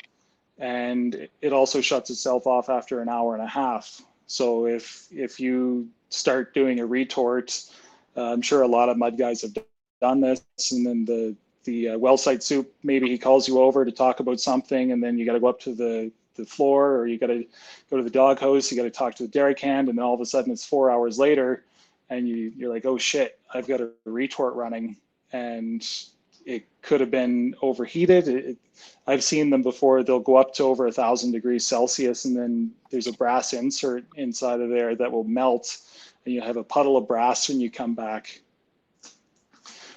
And it also shuts itself off after an hour and a half. So if you start doing a retort, I'm sure a lot of mud guys have done this, and then the well site soup, maybe he calls you over to talk about something, and then you got to go up to the floor, or you got to go to the dog house, you got to talk to the dairy can, and then all of a sudden it's 4 hours later, and you're like, oh shit, I've got a retort running, and it could have been overheated. I've seen them before. They'll go up to over 1,000 degrees Celsius, and then there's a brass insert inside of there that will melt, and you have a puddle of brass when you come back.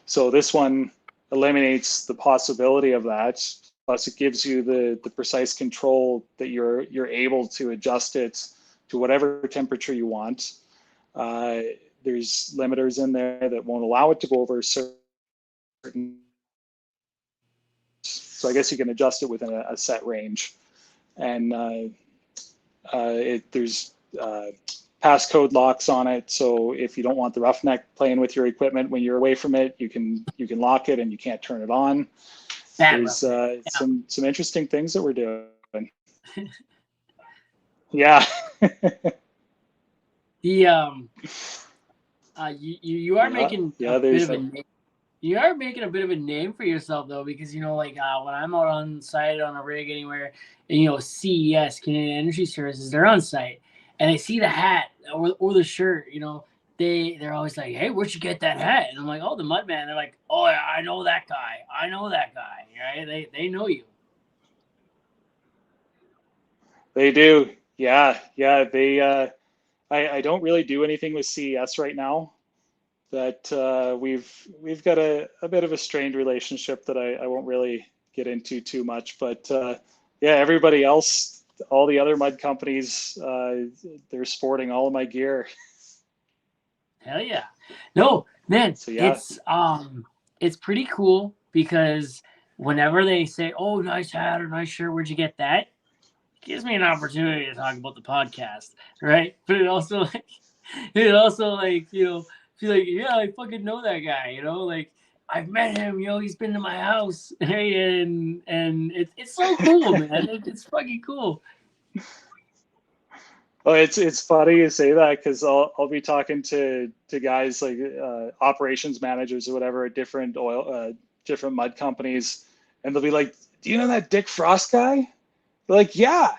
So this one eliminates the possibility of that. Plus, it gives you the precise control that you're able to adjust it to whatever temperature you want. There's limiters in there that won't allow it to go over a certain. So I guess you can adjust it within a set range. And there's passcode locks on it. So if you don't want the roughneck playing with your equipment when you're away from it, you can lock it and you can't turn it on. There's some interesting things that we're doing. Yeah. You are making a bit of a name. You are making a bit of a name for yourself though, because like when I'm out on site on a rig anywhere, and CES, Canadian Energy Services, they're on site and they see the hat or the shirt, they're always like, hey, where'd you get that hat? And I'm like, oh, the Mudman. They're like, oh, I know that guy. Right? They know you. They do. Yeah. They I don't really do anything with CES right now. That we've got a bit of a strained relationship that I won't really get into too much. But yeah, everybody else, all the other mud companies, they're sporting all of my gear. Hell yeah. No, man, so, yeah. It's pretty cool because whenever they say, oh, nice hat or nice shirt, where'd you get that? It gives me an opportunity to talk about the podcast, right? But it also feel like, yeah, I fucking know that guy, like I've met him, he's been to my house, and it's so cool, man. It's fucking cool. Oh, it's funny you say that because I'll be talking to guys like operations managers or whatever at different different mud companies, and they'll be like, "Do you know that Dick Frost guy?" They're like, "Yeah,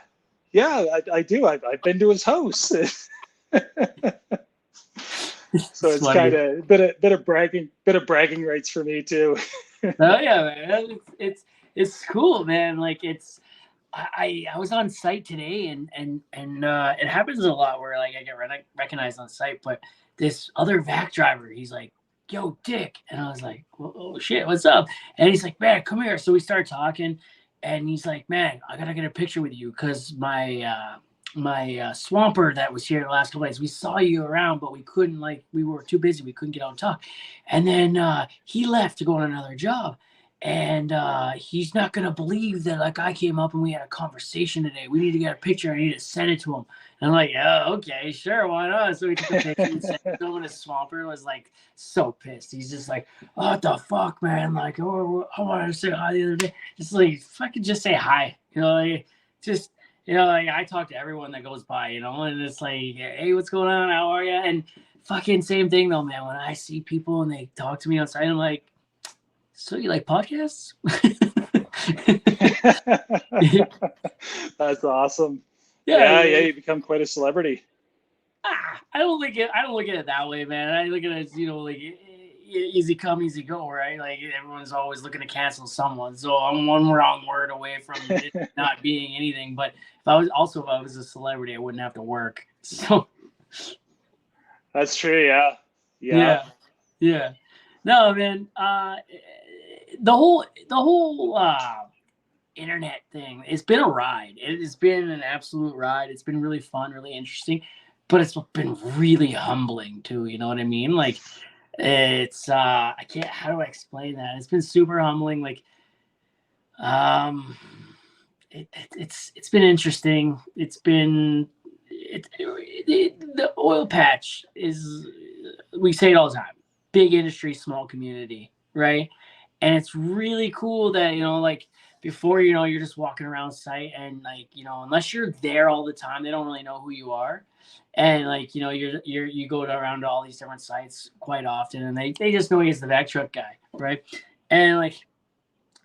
I do. I've been to his house." So it's kind of a bit of bragging rights for me too. Oh yeah, man. It's cool, man. Like I was on site today, and it happens a lot where like I get recognized on site. But this other vac driver, he's like, "Yo, Dick," and I was like, "Oh shit, what's up?" And he's like, "Man, come here." So we start talking, and he's like, "Man, I gotta get a picture with you because my swamper that was here the last couple days. We saw you around, but we couldn't, like, we were too busy. We couldn't get out and talk. And then he left to go on another job. And he's not gonna believe that, like, I came up and we had a conversation today. We need to get a picture. I need to send it to him. And I'm like, yeah, okay, sure, why not? So we took a picture and sent it to him, and his swamper was like so pissed. He's just like, what the fuck, man? Like, oh, I wanted to say hi the other day. Just like, fucking just say hi. Like, just, like, I talk to everyone that goes by, and it's like, hey, what's going on? How are you? And fucking same thing though, man. When I see people and they talk to me outside, I'm like, so you like podcasts? That's awesome. Yeah, you become quite a celebrity. I don't look at it that way, man. I look at it as, like, easy come, easy go, right? Like, everyone's always looking to cancel someone. So I'm one wrong word away from it not being anything. But if I was a celebrity, I wouldn't have to work. So that's true. Yeah. No, man. The whole internet thing, it's been a ride. It has been an absolute ride. It's been really fun, really interesting, but it's been really humbling too. You know what I mean? Like, it's I can't, how do I explain that? It's been super humbling. Like, it's been interesting. It's been the oil patch is, we say it all the time, big industry, small community, right? And it's really cool that, like, before, you're just walking around site, and, like, unless you're there all the time, they don't really know who you are. And, like, you go around to all these different sites quite often, and they just know you as the vac truck guy, right? And, like,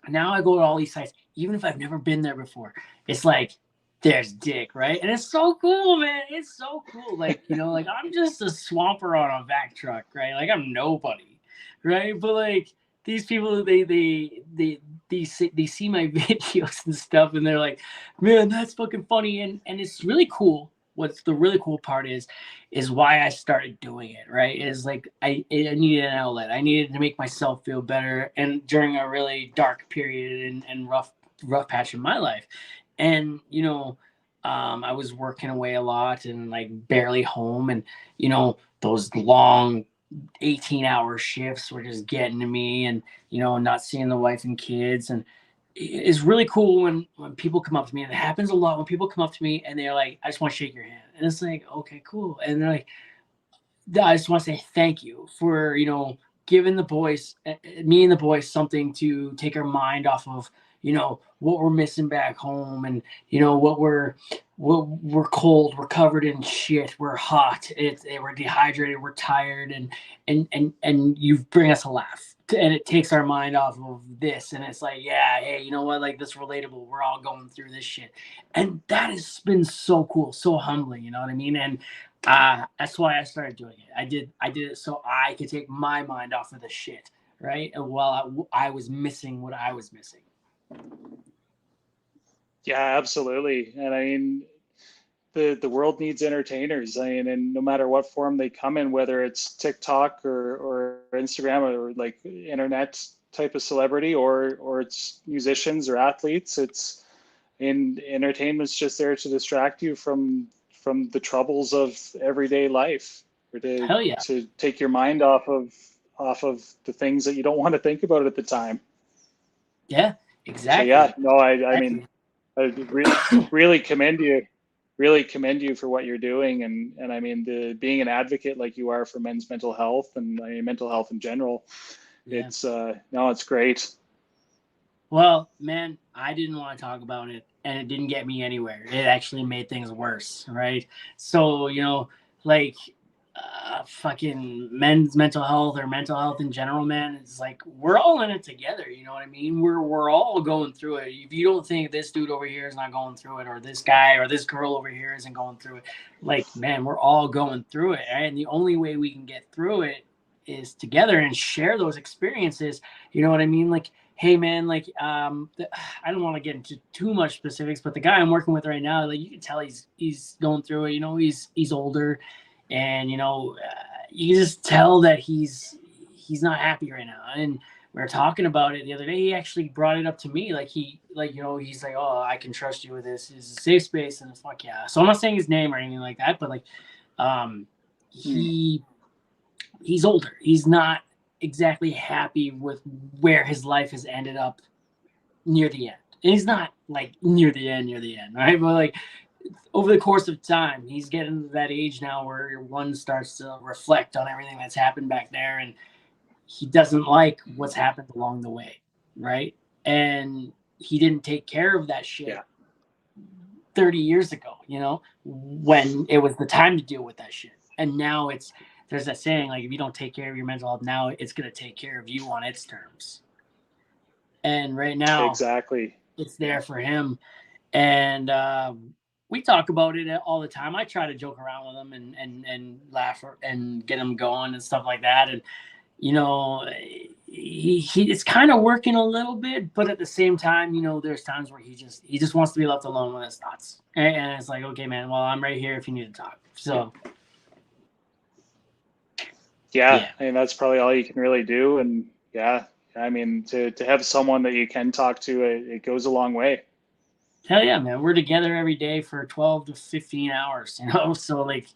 now I go to all these sites, even if I've never been there before, it's like, there's Dick, right? And it's so cool, man. It's so cool. Like, like, I'm just a swamper on a vac truck, right? Like, I'm nobody, right? But, like, these people, they see my videos and stuff, and they're like, man, that's fucking funny. And it's really cool. What's the really cool part is why I started doing it, right? Is like, I needed an outlet. I needed to make myself feel better, and during a really dark period and rough patch in my life. And I was working away a lot and, like, barely home, and those long 18-hour shifts were just getting to me, and not seeing the wife and kids. And it's really cool when people come up to me, and it happens a lot when people come up to me and they're like, I just want to shake your hand. And it's like, okay, cool. And they're like, I just want to say thank you for, giving the boys, me and the boys, something to take our mind off of, what we're missing back home, and, what we're cold, we're covered in shit, we're hot, we're dehydrated, we're tired, and you bring us a laugh, and it takes our mind off of this. And it's like, yeah, hey, you know what? Like, this relatable. We're all going through this shit. And that has been so cool, so humbling, you know what I mean? And that's why I started doing it. I did it so I could take my mind off of the shit, right? And while I was missing what I was missing. Yeah, absolutely. And I mean, the world needs entertainers. I mean, and no matter what form they come in, whether it's TikTok or Instagram or like internet type of celebrity, or it's musicians or athletes, it's in entertainment's just there to distract you from the troubles of everyday life, or Hell yeah. to take your mind off of the things that you don't want to think about at the time. Yeah, So exactly. yeah, no, I mean, I really commend you for what you're doing. And I mean, being an advocate like you are for men's mental health, and I mean, mental health in general, Yeah. it's great. Well, man, I didn't want to talk about it, and it didn't get me anywhere. It actually made things worse, right? So, like, fucking men's mental health, or mental health in general, man, it's like, we're all in it together. You know what I mean? We're all going through it. If you don't think this dude over here is not going through it, or this guy or this girl over here isn't going through it, like, man, we're all going through it, right? And the only way we can get through it is together, and share those experiences. You know what I mean? Like, hey, man, like, I don't want to get into too much specifics, but the guy I'm working with right now, like, you can tell he's going through it. He's older, and you can just tell that he's not happy right now. And we were talking about it the other day. He actually brought it up to me. Like he's like, oh, I can trust you with this. It's a safe space, and fuck yeah. So I'm not saying his name or anything like that, but like, he's older. He's not exactly happy with where his life has ended up near the end. And he's not like near the end, right? But like over the course of time, he's getting to that age now where one starts to reflect on everything that's happened back there, and he doesn't like what's happened along the way, right? And he didn't take care of that shit 30 years ago, when it was the time to deal with that shit. And now there's that saying, like, if you don't take care of your mental health now, it's going to take care of you on its terms. And right now, exactly, it's there for him. And we talk about it all the time. I try to joke around with him and laugh and get him going and stuff like that. And he it's kind of working a little bit, but at the same time, there's times where he just wants to be left alone with his thoughts. And it's like, okay, man, well, I'm right here if you need to talk. So yeah. I mean, that's probably all you can really do. And I mean, to have someone that you can talk to, it goes a long way. Hell yeah, man. We're together every day for 12 to 15 hours, so like,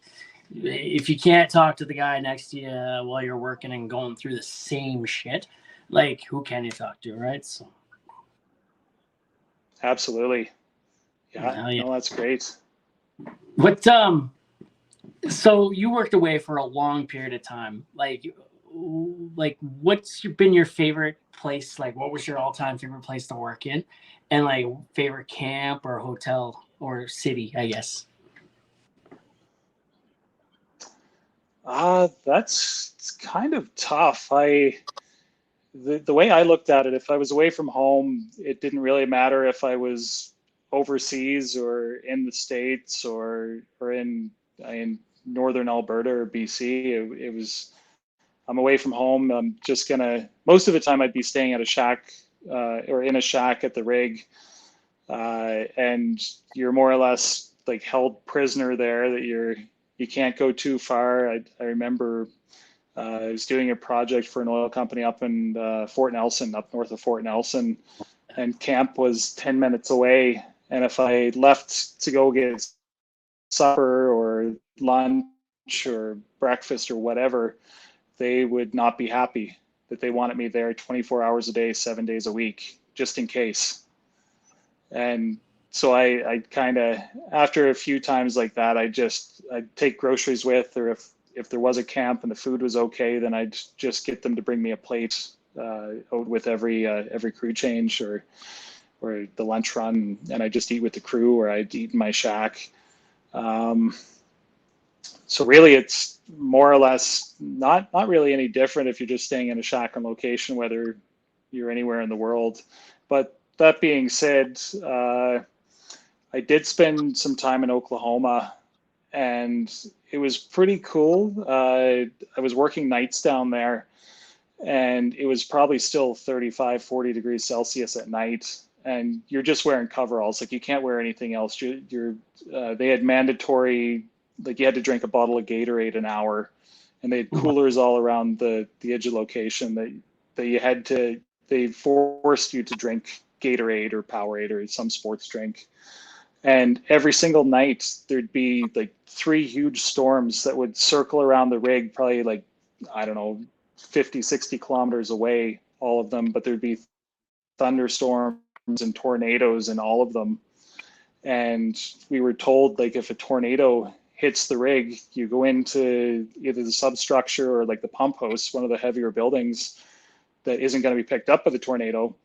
if you can't talk to the guy next to you while you're working and going through the same shit, like, who can you talk to, right? So absolutely. Yeah. No, that's great. What so you worked away for a long period of time. Like what's been your favorite place? Like, what was your all-time favorite place to work in? And like, favorite camp or hotel or city, I guess. That's kind of tough. The way I looked at it, if I was away from home, it didn't really matter if I was overseas or in the States or in northern Alberta or BC. It was, I'm away from home. I'm just most of the time I'd be staying at a shack or in a shack at the rig. And you're more or less like held prisoner there, that you can't go too far. I remember I was doing a project for an oil company up in Fort Nelson, up north of Fort Nelson, and camp was 10 minutes away. And if I left to go get supper or lunch or breakfast or whatever, they would not be happy that they wanted me there 24 hours a day, 7 days a week, just in case. And so I kind of, after a few times like that, I'd take groceries with, or if there was a camp and the food was okay, then I'd just get them to bring me a plate out with every crew change or the lunch run, and I just eat with the crew, or I'd eat in my shack. So really, it's more or less not really any different if you're just staying in a shack on location, whether you're anywhere in the world. But that being said, I did spend some time in Oklahoma, and it was pretty cool. I was working nights down there, and it was probably still 35, 40 degrees Celsius at night. And you're just wearing coveralls. Like, you can't wear anything else. They had mandatory, like, you had to drink a bottle of Gatorade an hour, and they had coolers all around the edge of location that you had to, they forced you to drink Gatorade or Powerade or some sports drink. And every single night there'd be like 3 huge storms that would circle around the rig, probably like, I don't know, 50, 60 kilometers away, all of them, but there'd be thunderstorms and tornadoes in all of them. And we were told, like, if a tornado hits the rig, you go into either the substructure or like the pump house, one of the heavier buildings that isn't going to be picked up by the tornado,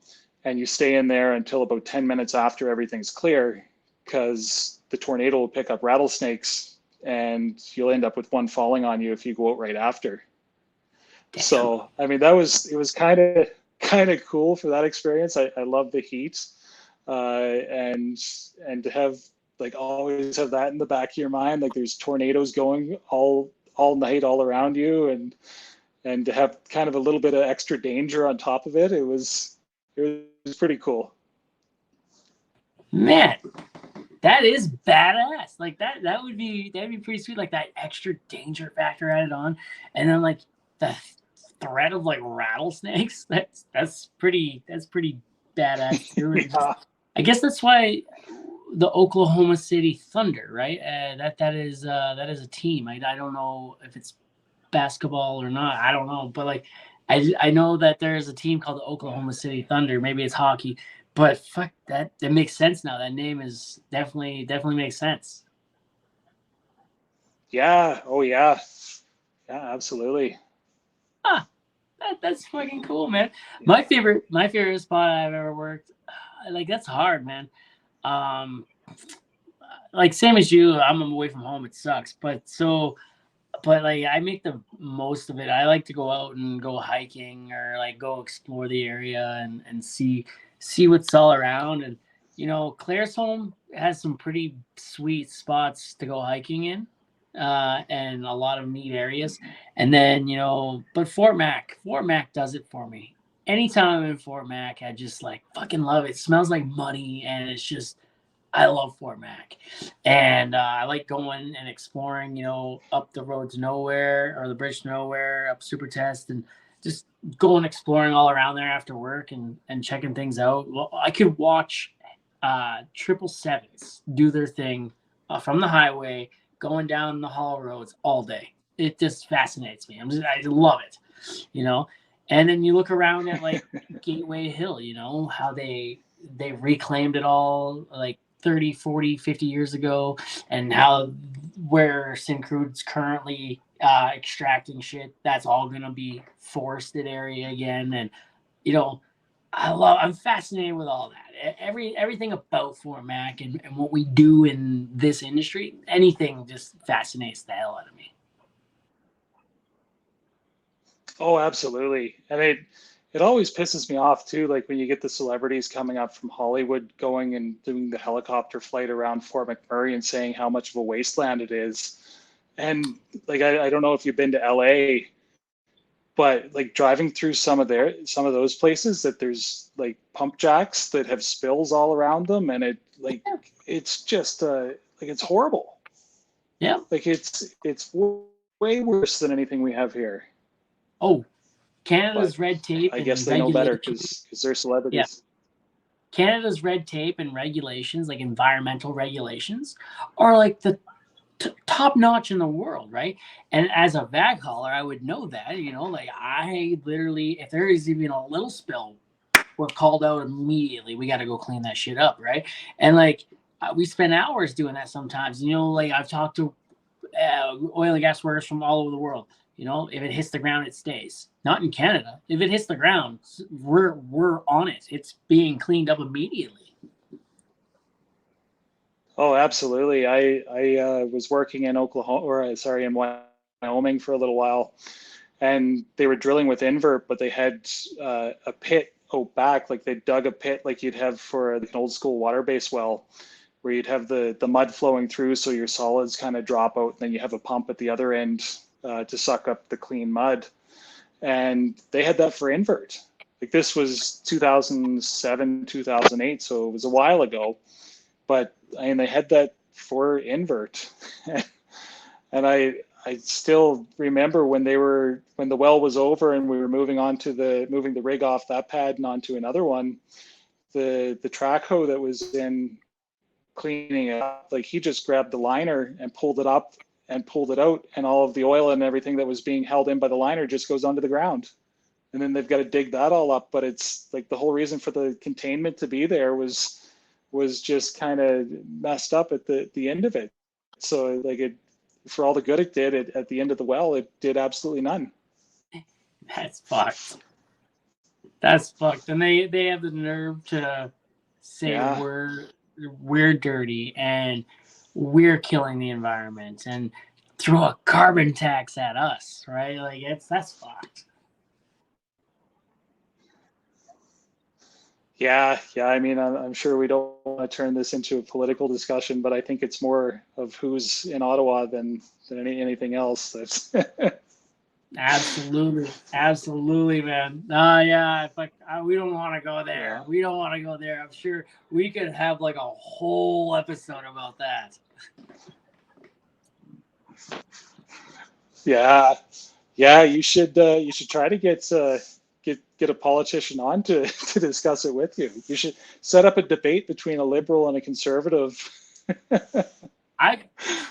and you stay in there until about 10 minutes after everything's clear, because the tornado will pick up rattlesnakes and you'll end up with one falling on you if you go out right after. Damn. So, I mean, it was kind of cool for that experience. I love the heat, and to have, like, always have that in the back of your mind, like there's tornadoes going all night all around you, and to have kind of a little bit of extra danger on top of it. It was pretty cool. Man, that is badass. Like, that'd be pretty sweet. Like, that extra danger factor added on, and then like the threat of like rattlesnakes. That's pretty badass too. And Yeah. I guess that's why the Oklahoma City Thunder, right? That is a team. I don't know if it's basketball or not. I don't know, but like I know that there's a team called the Oklahoma City Thunder. Maybe it's hockey, but fuck that. That makes sense now. That name is definitely makes sense. Yeah. Oh yeah. Yeah, absolutely. Ah, that's fucking cool, man. My favorite spot I've ever worked. Like that's hard, man. Um, like same as you, I'm away from home. It sucks, but like I make the most of it. I like to go out and go hiking or like go explore the area and see what's all around. And Claresholm has some pretty sweet spots to go hiking in, and a lot of neat areas. And then but Fort Mac does it for me. Anytime I'm in Fort Mac, I just like fucking love it. It smells like money, and it's just I love Fort Mac, and I like going and exploring. Up the road to nowhere or the bridge to nowhere, up Super Test, and just going exploring all around there after work and checking things out. Well, I could watch 777s do their thing from the highway, going down the haul roads all day. It just fascinates me. I love it, you know. And then you look around at like Gateway Hill, how they reclaimed it all like 30, 40, 50 years ago, and how where Syncrude's currently extracting shit, that's all going to be forested area again. And, you know, I'm fascinated with all that. Everything about Fort Mac and what we do in this industry, anything just fascinates the hell out of me. Oh, absolutely. And it always pisses me off too, like when you get the celebrities coming up from Hollywood going and doing the helicopter flight around Fort McMurray and saying how much of a wasteland it is. And like I don't know if you've been to LA, but like driving through some of those places that there's like pump jacks that have spills all around them, and it's just like it's horrible. Yeah. Like it's way worse than anything we have here. Oh, But Canada's red tape I guess and they know better regulation. because they're Yeah. celebrities. Canada's red tape and regulations, like environmental regulations, are like the top notch in the world, right? And as a bag hauler, I would know that, like I literally, if there is even a little spill, we're called out immediately. We got to go clean that shit up, right? And like we spend hours doing that sometimes. Like I've talked to oil and gas workers from all over the world. If it hits the ground, it stays. Not in Canada. If it hits the ground, we're on it. It's being cleaned up immediately. Oh, absolutely. I was working in Oklahoma, or sorry, in Wyoming for a little while, and they were drilling with invert, but they had a pit out back, like they dug a pit like you'd have for an old school water-based well, where you'd have the mud flowing through, so your solids kind of drop out, and then you have a pump at the other end to suck up the clean mud. And they had that for invert. Like this was 2007, 2008, so it was a while ago. But I mean, they had that for invert, and I still remember when the well was over and we were moving the rig off that pad and onto another one. The track hoe that was in cleaning it up, like he just grabbed the liner and pulled it up and pulled it out, and all of the oil and everything that was being held in by the liner just goes onto the ground. And then they've got to dig that all up. But it's like the whole reason for the containment to be there was just kind of messed up at the end of it. So like for all the good it did, at the end of the well, it did absolutely none. That's fucked. That's fucked. And they have the nerve to say Yeah. we're dirty and we're killing the environment and throw a carbon tax at us, right? Like that's fucked. Yeah, yeah. I mean, I'm sure we don't want to turn this into a political discussion, but I think it's more of who's in Ottawa than anything else. That's Absolutely, man. Yeah, we don't want to go there. yeah. We don't want to go there. I'm sure we could have like a whole episode about that. Yeah, Yeah, you should try to get a politician on to to discuss it with you. You should set up a debate between a liberal and a conservative. I've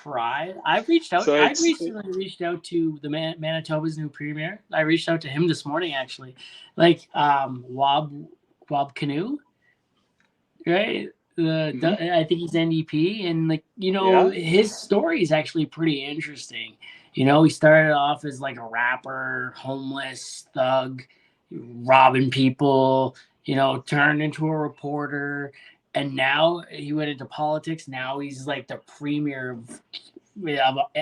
tried. I've reached out. So I've it's recently reached out to the Manitoba's new premier. I reached out to him this morning, actually. Like Wob Canoe, right? mhm, I think he's NDP, and like yeah. his story is actually pretty interesting. He started off as like a rapper, homeless thug, robbing people. Turned into a reporter, and now he went into politics. Now he's like the premier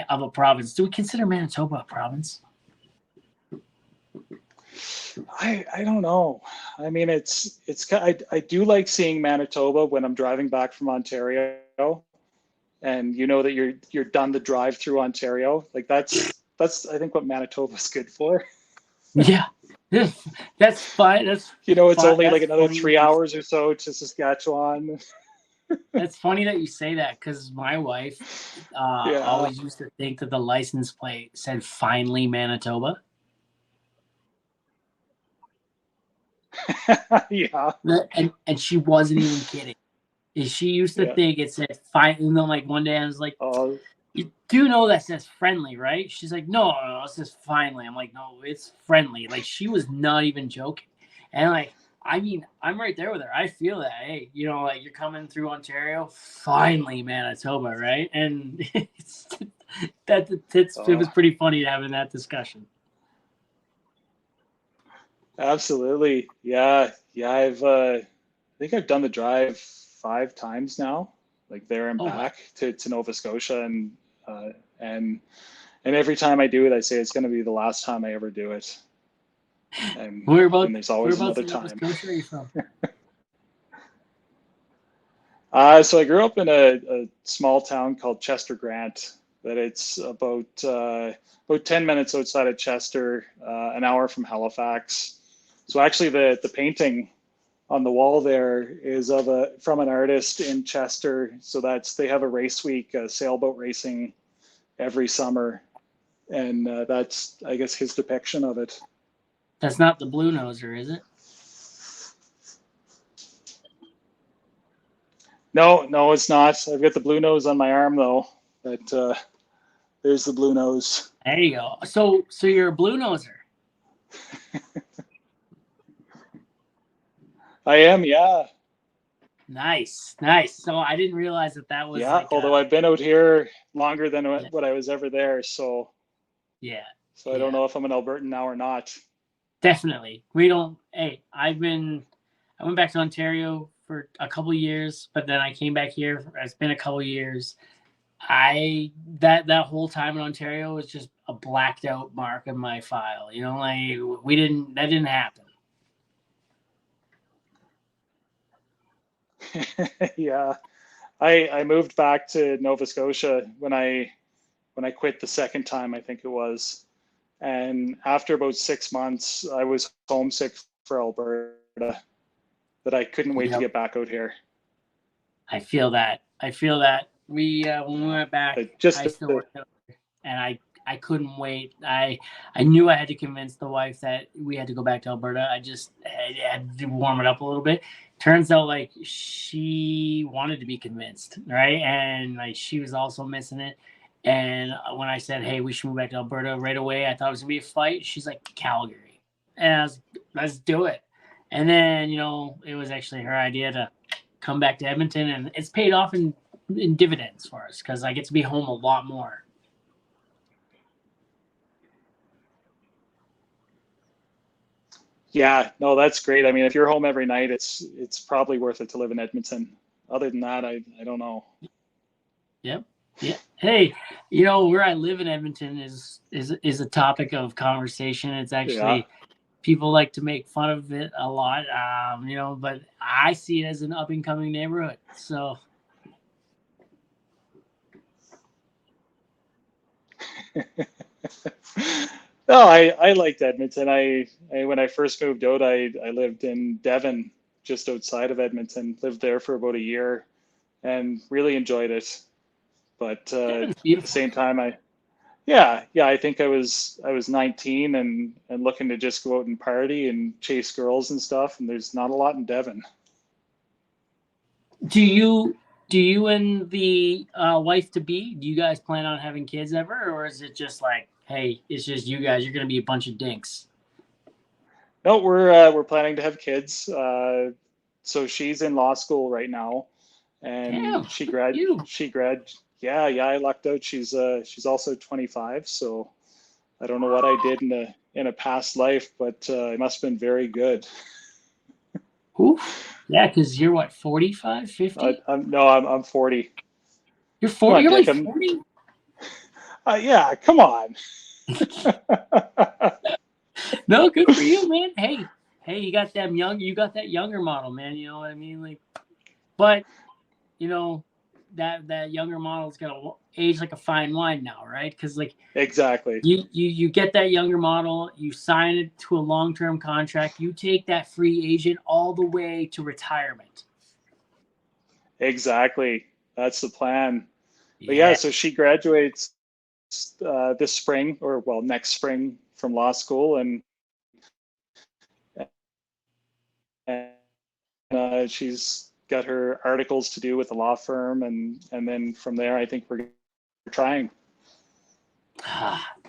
of a province. Do we consider Manitoba a province? I don't know. I mean, I do like seeing Manitoba when I'm driving back from Ontario, and you know that you're done the drive through Ontario. Like that's I think what Manitoba's good for. Yeah, that's fine. That's You know, it's fun. only like That's another funny three that you hours or so to Saskatchewan. That's funny that you say that because my wife Yeah, always used to think that the license plate said "Finally Manitoba," yeah, and she wasn't even kidding. She used to yeah. think it said "Fine," and then like one day I was like, Oh, "You do know that says friendly, right?" She's like, "No, no, no, it says finally." I'm like, "No, it's friendly." Like she was not even joking, and like. I mean, I'm right there with her. I feel that. Hey, like you're coming through Ontario, finally Manitoba, right? And it oh, was pretty funny having that discussion. absolutely. Yeah, yeah. I think I've done the drive 5 times now, like there and Oh wow. back to Nova Scotia, uh, and and every time I do it, I say it's going to be the last time I ever do it, and there's always Whereabouts another in Nova time. Scotia are you from? So I grew up in a small town called Chester Grant. That it's about 10 minutes outside of Chester, an hour from Halifax. So actually, the painting on the wall there is of a from an artist in Chester. So they have a race week, sailboat racing every summer, and that's I guess his depiction of it. That's not the Blue Noser, is it? No, no, it's not. I've got the blue nose on my arm though. But there's the blue nose. There you go. So you're a Blue Noser. I am, yeah. Nice, nice. So I didn't realize that was Yeah, like although a I've been out here longer than yeah, what I was ever there, yeah, so I don't yeah. know if I'm an Albertan now or not. Definitely. We don't. Hey, I went back to Ontario for a couple years, but then I came back here. It's been a couple years. I that whole time in Ontario was just a blacked out mark in my file. Like that didn't happen. Yeah, I moved back to Nova Scotia when I quit the second time, I think it was, and after about 6 months, I was homesick for Alberta. That I couldn't wait to Yep, get back out here. I feel that. I feel that. We when we Yeah, went back, but just I still worked out, and I couldn't wait. I knew I had to convince the wife that we had to go back to Alberta. I had to warm it up a little bit. Turns out like she wanted to be convinced, right? And like she was also missing it. And when I said, "Hey, we should move back to Alberta right away," I thought it was gonna be a fight. She's like, "Calgary," and I was, "Let's do it." And then it was actually her idea to come back to Edmonton, and it's paid off in dividends for us because I get to be home a lot more. yeah, no, that's great. I mean, if you're home every night, it's probably worth it to live in Edmonton. Other than that, I don't know. Yep. Yeah. Hey, where I live in Edmonton is a topic of conversation. It's Yeah. actually people like to make fun of it a lot. But I see it as an up and coming neighborhood. So No, I liked Edmonton. I when I first moved out, I lived in Devon, just outside of Edmonton. Lived there for about a year and really enjoyed it. But at Devon's the beautiful. same time, Yeah, yeah. I think I was 19 and looking to just go out and party and chase girls and stuff. And there's not a lot in Devon. Do you do you and the wife to be? Do you guys plan on having kids ever, or is it just like, hey, it's just you guys? You're gonna be a bunch of dinks. No, we're planning to have kids. So she's in law school right now, and Damn, you. she grad. Yeah, yeah. I lucked out. She's also 25. So I don't know what I did in a past life, but it must have been very good. Oof. Yeah, because you're what, 45, 50? I'm no, I'm 40. You're Come 40. on, You're Dick. like I'm 40. yeah. Come on. No, good for you, man. Hey, hey, you got them young. You got that younger model, man. You know what I mean? Like, but you know that younger model is gonna age like a fine wine now, right? Because like Exactly. you get that younger model, you sign it to a long-term contract, you take that free agent all the way to retirement. Exactly. That's the plan. But yeah, Yeah. so she graduates this spring, or well, next spring from law school, and she's got her articles to do with the law firm, and then from there, I think we're trying.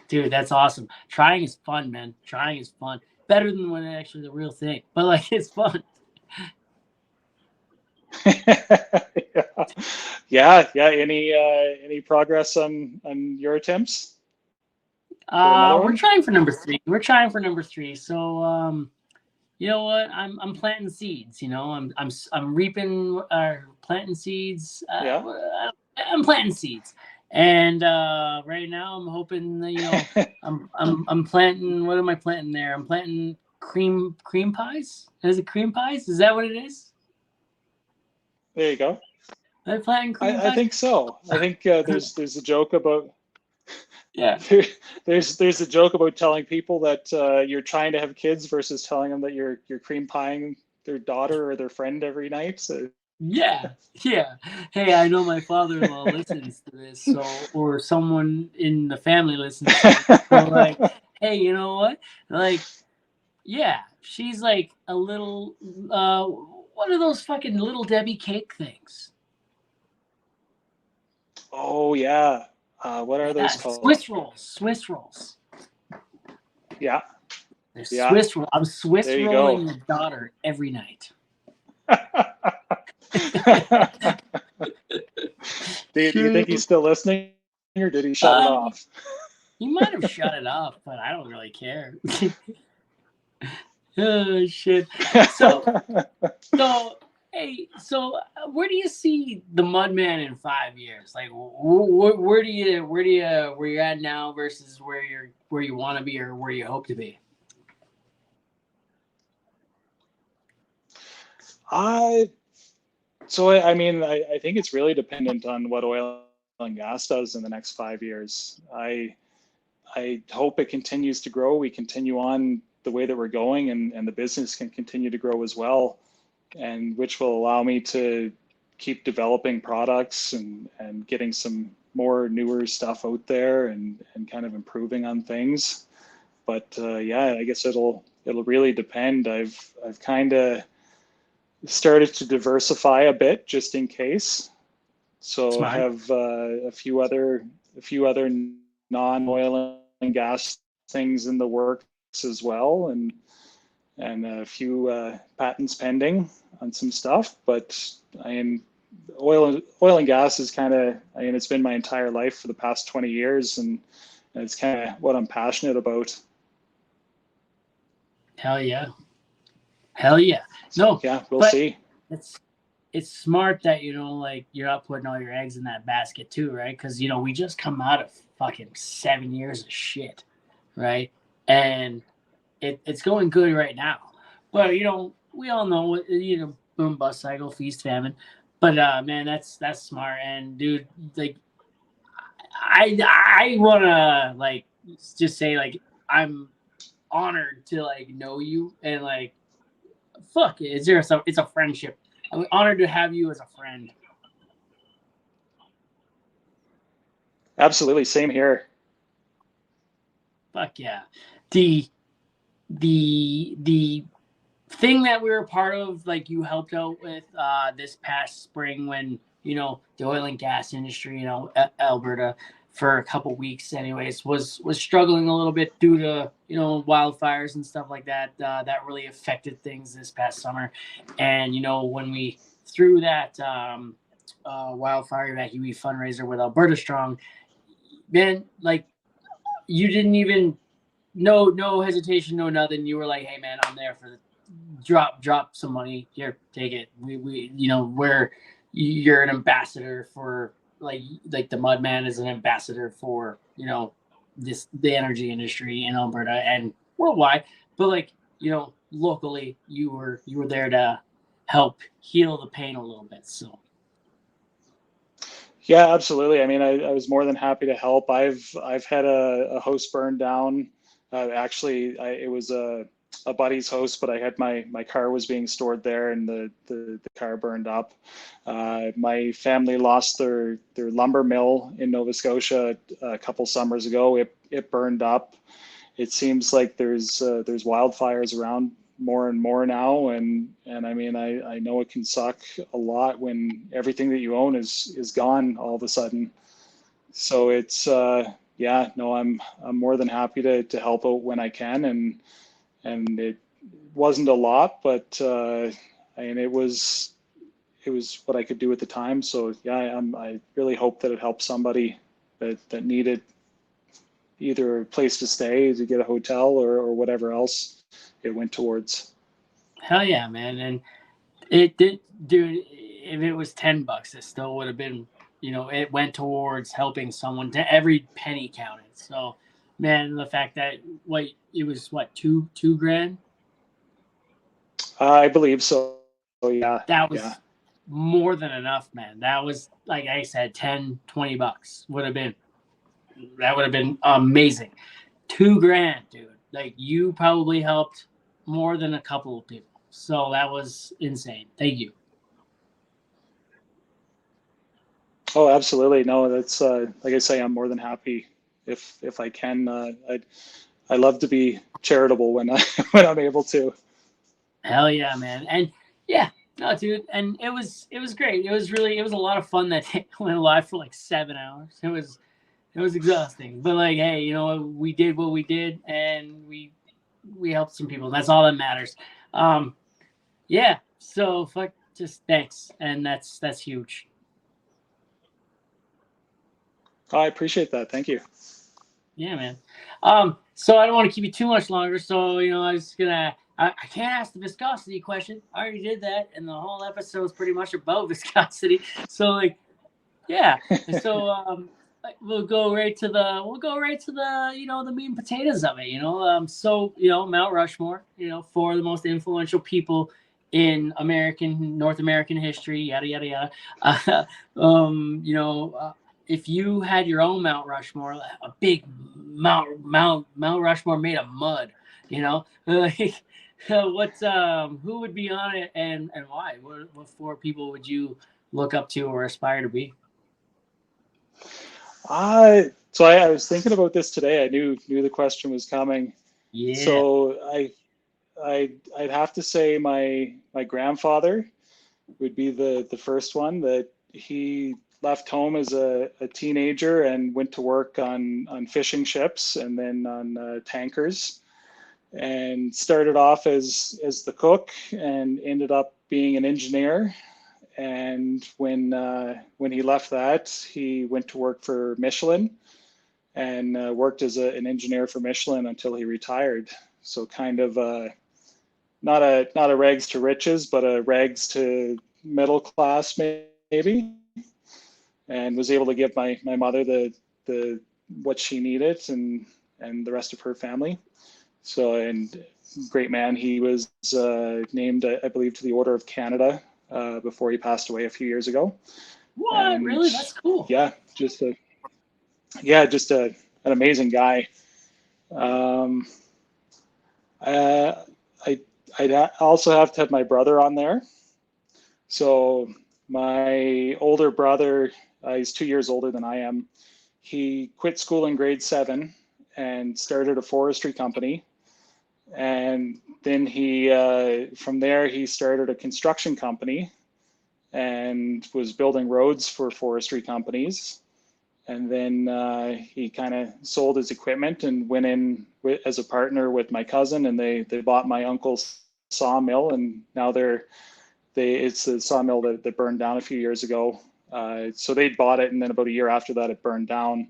Dude, that's awesome. Trying is fun, man. Trying is fun. Better than when it's actually the real thing. But like it's fun. Yeah, yeah, yeah. Any progress on your attempts for another We're one? trying for number three. We're trying for number three. So you know what? I'm planting seeds. You know, I'm reaping, planting seeds. Yeah. I'm planting seeds, and right now I'm hoping that, you know, I'm planting. What am I planting there? I'm planting cream pies. Is it cream pies? Is that what it is? There you go. Am I planting cream I pies? think so. I think there's a joke about Yeah. there, there's a joke about telling people that you're trying to have kids versus telling them that you're cream pieing their daughter or their friend every night. So Yeah, yeah. Hey, I know my father-in-law listens to this, so or someone in the family listens to this. So like, hey, you know what? Like, yeah, she's like a little what are those fucking little Debbie cake things? oh yeah, what are Yeah, those called? Swiss rolls, Swiss rolls. Yeah, They're yeah. Swiss roll. I'm Swiss There you go. rolling your daughter every night. Do you think he's still listening, or did he shut it um, off? he might have shut it off, but I don't really care. Oh shit. So So, hey, so where do you see the Mudman in 5 years? Like, where you're at now versus where you want to be or where you hope to be? I I mean, I think it's really dependent on what oil and gas does in the next 5 years. I hope it continues to grow. We continue on the way that we're going, and the business can continue to grow as well, and which will allow me to keep developing products and getting some more newer stuff out there and kind of improving on things. But yeah, I guess it'll really depend. I've kind of started to diversify a bit just in case. So I Smart. have a few other non-oil and gas things in the works as well, and a few patents pending on some stuff. But I am oil and gas is kind of, I mean, it's been my entire life for the past 20 years, and it's kind of what I'm passionate about. Hell yeah. Hell yeah. So No, yeah, we'll but see. it's it's smart that, you know, like you're not putting all your eggs in that basket too, right? Because, you know, we just come out of fucking 7 years of shit, right? And it's going good right now. But, you know, we all know what, you know, boom bust cycle, feast famine. But man, that's smart. And dude, like I wanna like just say like I'm honored to like know you and like fuck it. It's a friendship. I'm honored to have you as a friend. Absolutely, same here. Fuck yeah. The the thing that we were a part of, like you helped out with this past spring when the oil and gas industry, Alberta for a couple weeks, anyways, was struggling a little bit due to wildfires and stuff like that. That really affected things this past summer, and when we threw that wildfire evacuee fundraiser with Alberta Strong, man, like you didn't even no hesitation, no nothing. You were like, hey man, I'm there for the drop some money here, take it. We where you're an ambassador for like the Mudman is an ambassador for the energy industry in Alberta and worldwide, but locally you were there to help heal the pain a little bit. So Yeah, absolutely. I mean, I was more than happy to help. I've had a house burned down. Actually, it was a buddy's house, but I had my car was being stored there, and the car burned up. My family lost their lumber mill in Nova Scotia a couple summers ago. It burned up. It seems like there's wildfires around more and more now, and I mean I know it can suck a lot when everything that you own is gone all of a sudden. So it's yeah, no, I'm more than happy to help out when I can, and it wasn't a lot, but I mean it was what I could do at the time. So yeah, I really hope that it helps somebody that needed either a place to stay to get a hotel or whatever else it went towards. hell yeah, man. And it did, dude. If it was $10, it still would have been, it went towards helping someone. To every penny counted. So, man, the fact that it was two grand. I believe so. Yeah, That yeah. was more than enough, man. That was like I said, $10, $20 would have been. That would have been amazing. 2 grand, dude. Like you probably helped more than a couple of people. So that was insane. Thank you. Oh, absolutely. No, that's like I say, I'm more than happy if I can. I love to be charitable when I when I'm able to. Hell yeah, man. And yeah, no, dude. And it was great. It was a lot of fun that day. Went live for like 7 hours. It was exhausting. But like, hey, we did what we did and we helped some people. That's all that matters. Um, yeah. So fuck just thanks. And that's huge. Oh, I appreciate that. Thank you. Yeah, man. So I don't want to keep you too much longer. So, I was gonna I can't ask the viscosity question. I already did that, and the whole episode is pretty much about viscosity. So like, yeah. So we'll go right to the the meat and potatoes of it. So Mount Rushmore. Four of the most influential people in North American history. Yada yada yada. If you had your own Mount Rushmore, a big Mount Rushmore made of mud. Like who would be on it and why? What four people would you look up to or aspire to be? I was thinking about this today. I knew the question was coming. Yeah. So I'd have to say my grandfather would be the first one. That he left home as a teenager and went to work on fishing ships and then on tankers, and started off as the cook and ended up being an engineer. And when he left that, he went to work for Michelin and worked as an engineer for Michelin until he retired. So kind of not a rags to riches, but a rags to middle class maybe, and was able to give my mother the what she needed and the rest of her family. So, and great man. He was named, I believe, to the Order of Canada before he passed away a few years ago. What? And Really? That's cool. yeah, just an amazing guy. Um, uh, I I'd also have to have my brother on there. So my older brother, he's 2 years older than I am. He quit school in grade 7 and started a forestry company. And then he, from there, he started a construction company and was building roads for forestry companies. And then he kind of sold his equipment and went in as a partner with my cousin, and they bought my uncle's sawmill, and now it's the sawmill that burned down a few years ago. So they bought it, and then about a year after that, it burned down,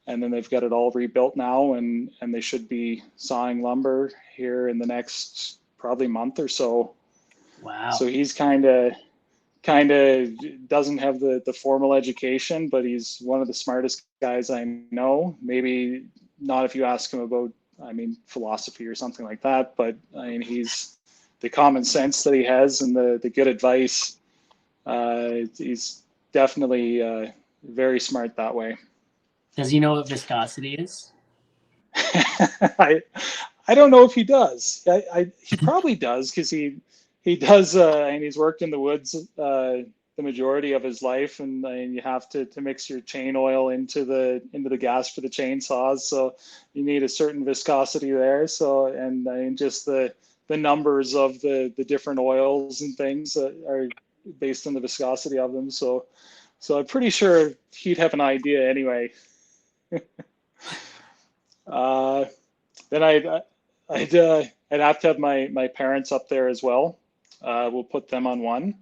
and then they've got it all rebuilt now, and they should be sawing lumber here in the next probably month or so. Wow. So he's kind of doesn't have the formal education, but he's one of the smartest guys I know. Maybe not if you ask him about, I mean, philosophy or something like that, but I mean, he's the common sense that he has and the good advice. He's definitely very smart that way. Does he know what viscosity is? I don't know if he does. He probably does, because he does, and he's worked in the woods the majority of his life, and you have to mix your chain oil into the gas for the chainsaws, so you need a certain viscosity there. So, and just the numbers of the different oils and things are based on the viscosity of them. So I'm pretty sure he'd have an idea anyway. Then I'd have to have my parents up there as well. We'll put them on one.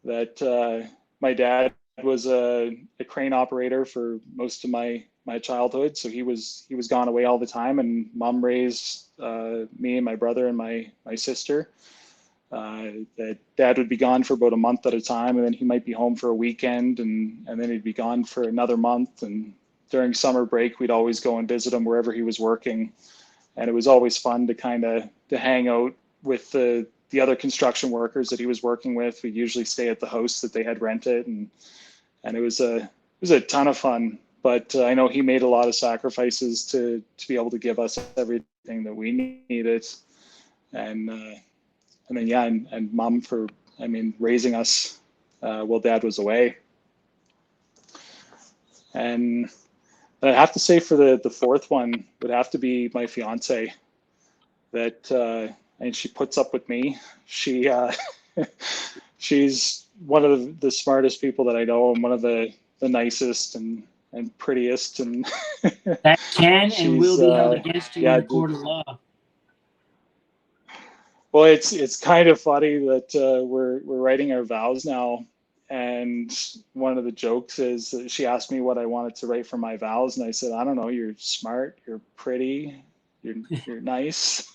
That my dad was a crane operator for most of my childhood, so he was gone away all the time, and mom raised me and my brother and my sister. That dad would be gone for about a month at a time, and then he might be home for a weekend, and then he'd be gone for another month. And during summer break, we'd always go and visit him wherever he was working, and it was always fun to hang out with the other construction workers that he was working with. We'd usually stay at the house that they had rented, and it was a ton of fun. But I know he made a lot of sacrifices to be able to give us everything that we needed, and then yeah, and mom for, I mean, raising us while dad was away. And I have to say, for the fourth one would have to be my fiance. That and she puts up with me. She she's one of the smartest people that I know, and one of the nicest and prettiest, and that can and will be held against you in the court of law. Well, it's kind of funny that we're writing our vows now, and one of the jokes is that she asked me what I wanted to write for my vows, and I said, I don't know, you're smart, you're pretty, you're nice.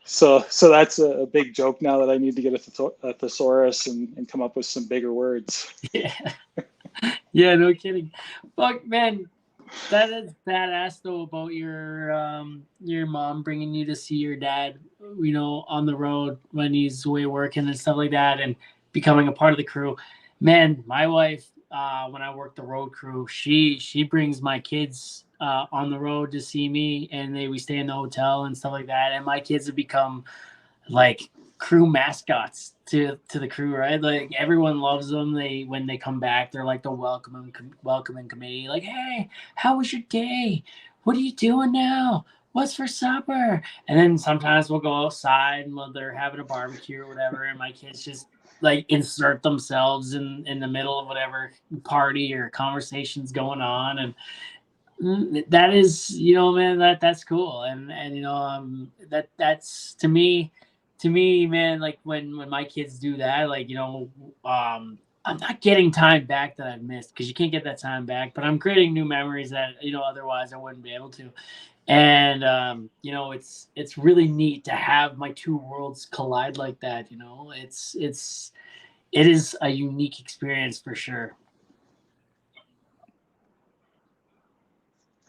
So that's a big joke now, that I need to get a thesaurus and come up with some bigger words. Yeah, no kidding. Fuck, man, that is badass though, about your mom bringing you to see your dad, on the road when he's away working and stuff like that, and becoming a part of the crew. Man, my wife, when I work the road crew, she brings my kids on the road to see me, and we stay in the hotel and stuff like that. And my kids have become like crew mascots to the crew, right? Like, everyone loves them. When they come back, they're like the welcoming committee. Like, hey, how was your day? What are you doing now? What's for supper? And then sometimes we'll go outside and they're having a barbecue or whatever, and my kids just like insert themselves in the middle of whatever party or conversations going on. And that is, man, that's cool. And that's to me, man, like when my kids do that, like, I'm not getting time back that I've missed, because you can't get that time back, but I'm creating new memories that, otherwise I wouldn't be able to. And it's really neat to have my two worlds collide like that. It is a unique experience for sure.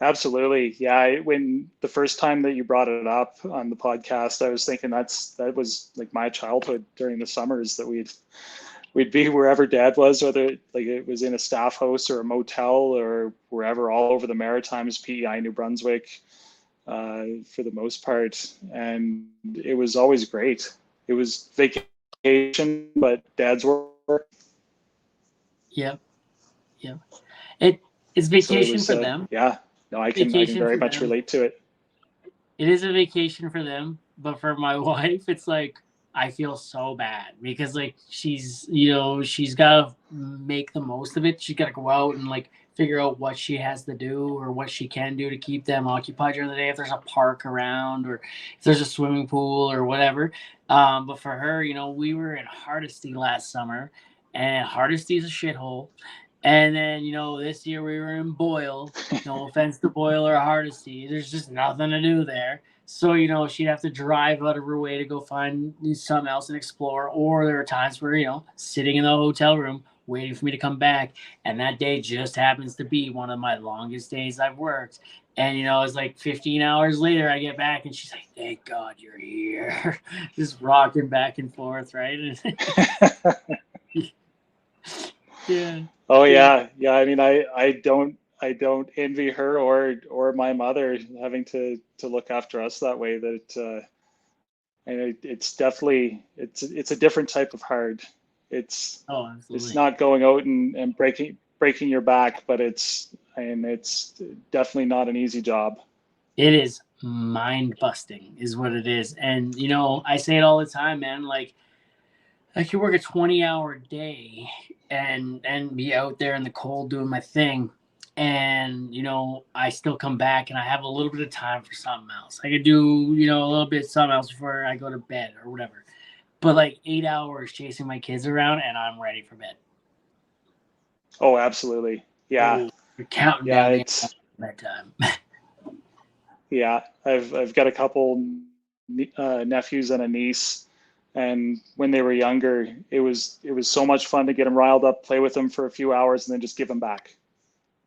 Absolutely. Yeah. When the first time that you brought it up on the podcast, I was thinking that was like my childhood during the summers, that we'd be wherever dad was, whether like it was in a staff house or a motel or wherever, all over the Maritimes, PEI, New Brunswick, for the most part. And it was always great. It was vacation, but dad's work. Yep. It's vacation for them. Yeah. No, I can Vacation very for much them. relate to it. It is a vacation for them, but for my wife, it's like I feel so bad because like she's got to make the most of it. She's got to go out and like figure out what she has to do or what she can do to keep them occupied during the day. If there's a park around or if there's a swimming pool or whatever. But for her, we were in Hardesty last summer, and Hardesty's a shithole. And then this year we were in Boyle. No offense to Boyle or Hardesty. There's just nothing to do there. So, she'd have to drive out of her way to go find something else and explore. Or there are times where, sitting in the hotel room, waiting for me to come back. And that day just happens to be one of my longest days I've worked. And, it's like 15 hours later, I get back and she's like, thank God you're here. Just rocking back and forth, right? Yeah. Oh yeah, yeah. I mean, I don't envy her or my mother having to look after us that way. And it's definitely it's a different type of hard. Oh, It's absolutely. not going out and breaking your back, but it's definitely not an easy job. It is mind busting, is what it is. And, I say it all the time, man. Like, I could work a 20-hour day and be out there in the cold doing my thing. And, I still come back and I have a little bit of time for something else. I could do, a little bit of something else before I go to bed or whatever. But like 8 hours chasing my kids around and I'm ready for bed. Oh, absolutely. Yeah, Oh, you're counting yeah. down the It's bedtime. yeah. I've got a couple nephews and a niece, and when they were younger, it was so much fun to get them riled up, play with them for a few hours, and then just give them back.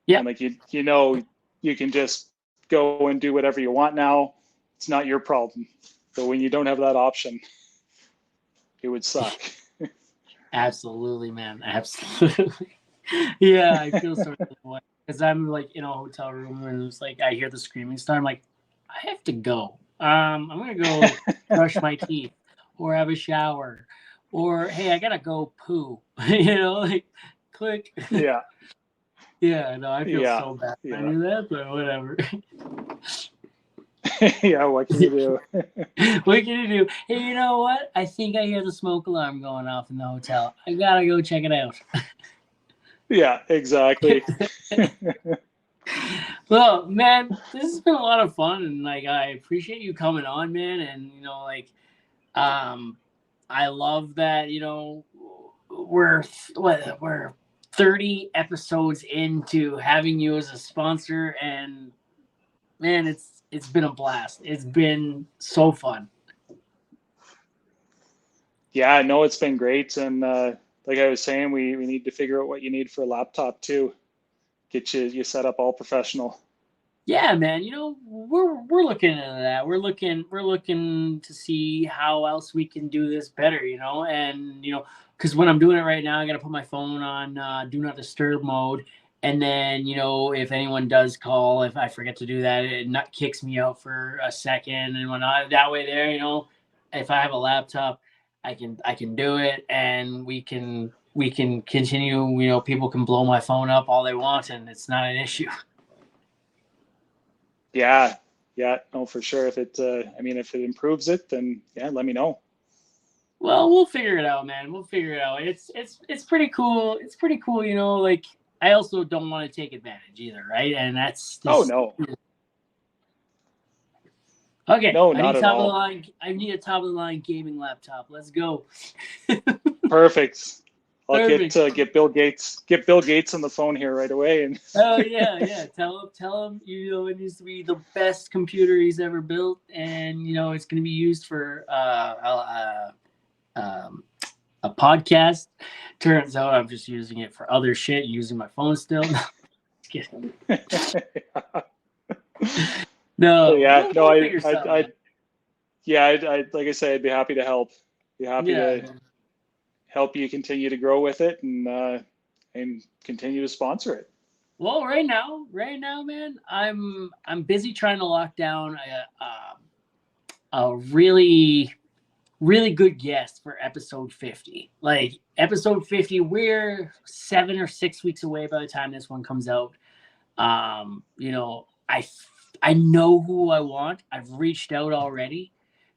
And Yep. like you can just go and do whatever you want now. It's not your problem. But when you don't have that option, it would suck. Absolutely, man. Absolutely. Yeah, I feel sort of the way because I'm like in a hotel room and it's like I hear the screaming start. I'm like, I have to go. I'm gonna go brush my teeth or have a shower, or hey, I gotta go poo. Like click. Yeah, Yeah, no, I feel yeah, so bad. I yeah, knew that, but whatever. yeah. What can you do? What can you do? Hey, you know what? I think I hear the smoke alarm going off in the hotel. I gotta go check it out. Yeah, exactly. Well, man, this has been a lot of fun, and like I appreciate you coming on, man. And like, um, I love that we're we're 30 episodes into having you as a sponsor, and man, it's been a blast. It's been so fun. Yeah, no, it's been great. And like I was saying, we need to figure out what you need for a laptop too. Get you set up all professional. Yeah, man. We're looking into that. We're looking to see how else we can do this better. And because when I'm doing it right now, I got to put my phone on do not disturb mode, and then if anyone does call, if I forget to do that, it not kicks me out for a second and whatnot. That way, there, if I have a laptop, I can do it, and we can continue. People can blow my phone up all they want, and it's not an issue. Yeah, yeah, no, for sure. I mean, if it improves it, then yeah, let me know. Well, we'll figure it out, man. We'll figure it out. It's pretty cool. It's pretty cool, like I also don't want to take advantage either, right? And that's Oh just no, okay. no, I not need at top of the all. line. I need a top of the line gaming laptop. Let's go. Perfect. I'll Perfect. get Bill Gates on the phone here right away. And Oh yeah, yeah. Tell him, it needs to be the best computer he's ever built, and it's going to be used for um, a podcast. Turns out I'm just using it for other shit, using my phone still. No, just kidding. No, yeah, we'll, no, we'll figure something out. yeah, like I said, I'd be happy to help. Be happy Yeah. to help you continue to grow with it and continue to sponsor it. Well, right now, man, I'm busy trying to lock down a really really good guest for episode 50. Like episode 50, we're 7 or 6 weeks away by the time this one comes out. I know who I want. I've reached out already,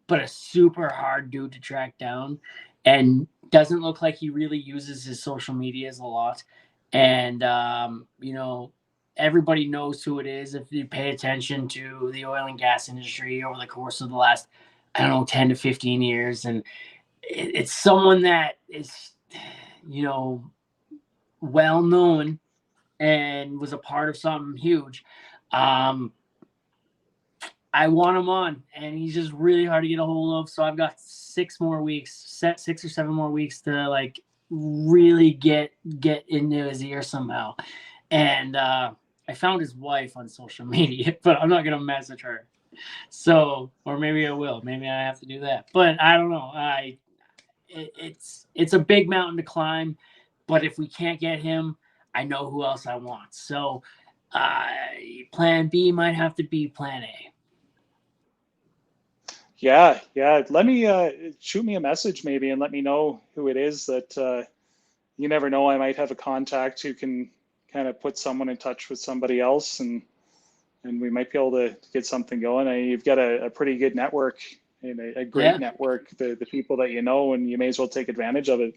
but a super hard dude to track down, and doesn't look like he really uses his social medias a lot. And everybody knows who it is if you pay attention to the oil and gas industry over the course of the last, I don't know, 10 to 15 years, and it's someone that is, you know, well known and was a part of something huge. Um, I want him on, and he's just really hard to get a hold of. So I've got 6 or 7 more weeks to like really get into his ear somehow. And I found his wife on social media, but I'm not gonna message her. So, or maybe I will. Maybe I have to do that. But I don't know. It's a big mountain to climb, but if we can't get him, I know who else I want. So, plan B might have to be plan A. Yeah, yeah. Let me shoot me a message maybe and let me know who it is that you never know. I might have a contact who can kind of put someone in touch with somebody else, and we might be able to get something going. You've got a pretty good network and a great Yeah. network, the people that you know, and you may as well take advantage of it.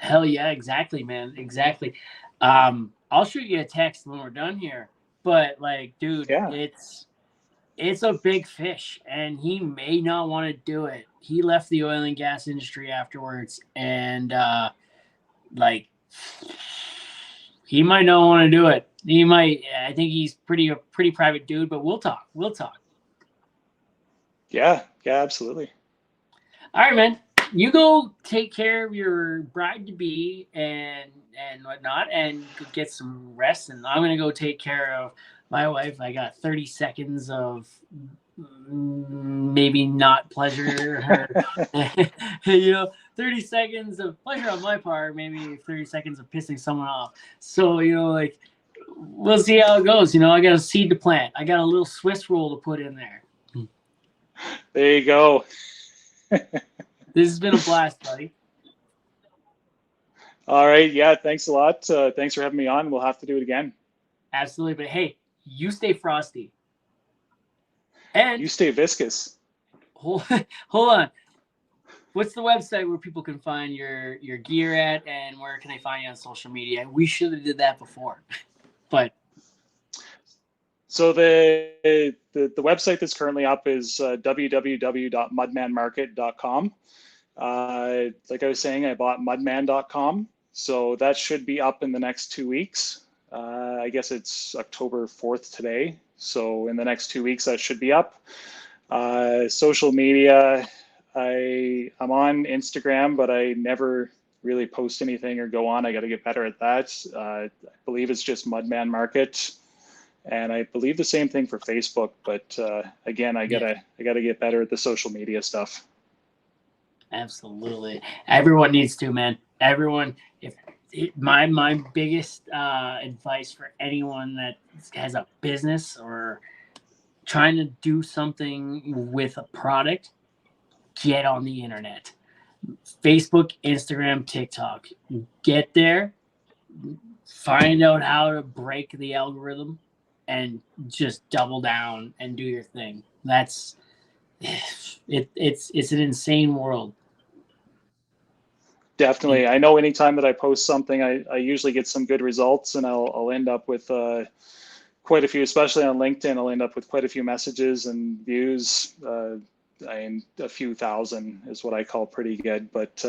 Hell yeah, exactly, man. Exactly. I'll shoot you a text when we're done here. But like, dude, Yeah. it's a big fish, and he may not want to do it. He left the oil and gas industry afterwards, and like he might not want to do it. He might. I think he's a pretty private dude, but we'll talk. We'll talk. Yeah, yeah, absolutely. All right, man. You go take care of your bride to be and whatnot, and go get some rest. And I'm gonna go take care of my wife. I got 30 seconds of maybe not pleasure. 30 seconds of pleasure on my part, maybe 30 seconds of pissing someone off. So like we'll see how it goes. I got a seed to plant. I got a little Swiss roll to put in there. There you go. This has been a blast, buddy. All right. Yeah. Thanks a lot. Thanks for having me on. We'll have to do it again. Absolutely. But hey, you stay frosty. You And stay viscous. hold on. What's the website where people can find your gear at, and where can they find you on social media? We should have did that before. But so the website that's currently up is www.mudmanmarket.com. Like I was saying, I bought mudman.com, so that should be up in the next 2 weeks. I guess it's October 4th today, so in the next 2 weeks that should be up. Social media, I'm on Instagram, but I never really post anything or go on. I got to get better at that. I believe it's just Mudman Market, and I believe the same thing for Facebook. But again, I gotta get better at the social media stuff. absolutely, everyone needs to, man. Everyone. My biggest advice for anyone that has a business or trying to do something with a product, get on the internet. Facebook, Instagram, TikTok. Get there, find out how to break the algorithm, and just double down and do your thing. That's it's an insane world. Definitely. I know anytime that I post something, I usually get some good results, and I'll end up with quite a few, especially on LinkedIn. I'll end up with quite a few messages and views. A few thousand is what I call pretty good, but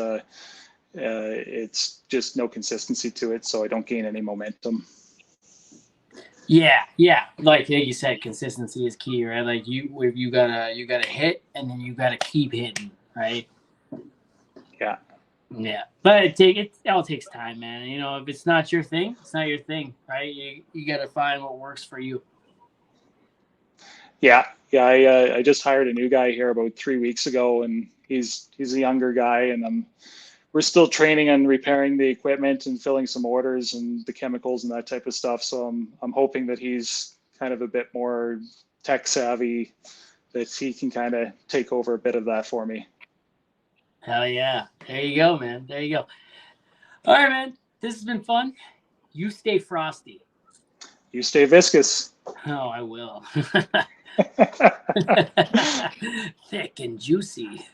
it's just no consistency to it, so I don't gain any momentum. Yeah. Like you said, consistency is key, right? Like you gotta hit, and then you gotta keep hitting, right? Yeah. Yeah, but it all takes time, man. If it's not your thing, it's not your thing, right? You gotta find what works for you. Yeah. I just hired a new guy here about 3 weeks ago, and he's a younger guy, and we're still training on repairing the equipment and filling some orders and the chemicals and that type of stuff. So I'm hoping that he's kind of a bit more tech savvy, that he can kind of take over a bit of that for me. Hell yeah. There you go, man. There you go. All right, man. This has been fun. You stay frosty. You stay viscous. Oh, I will. Thick and juicy.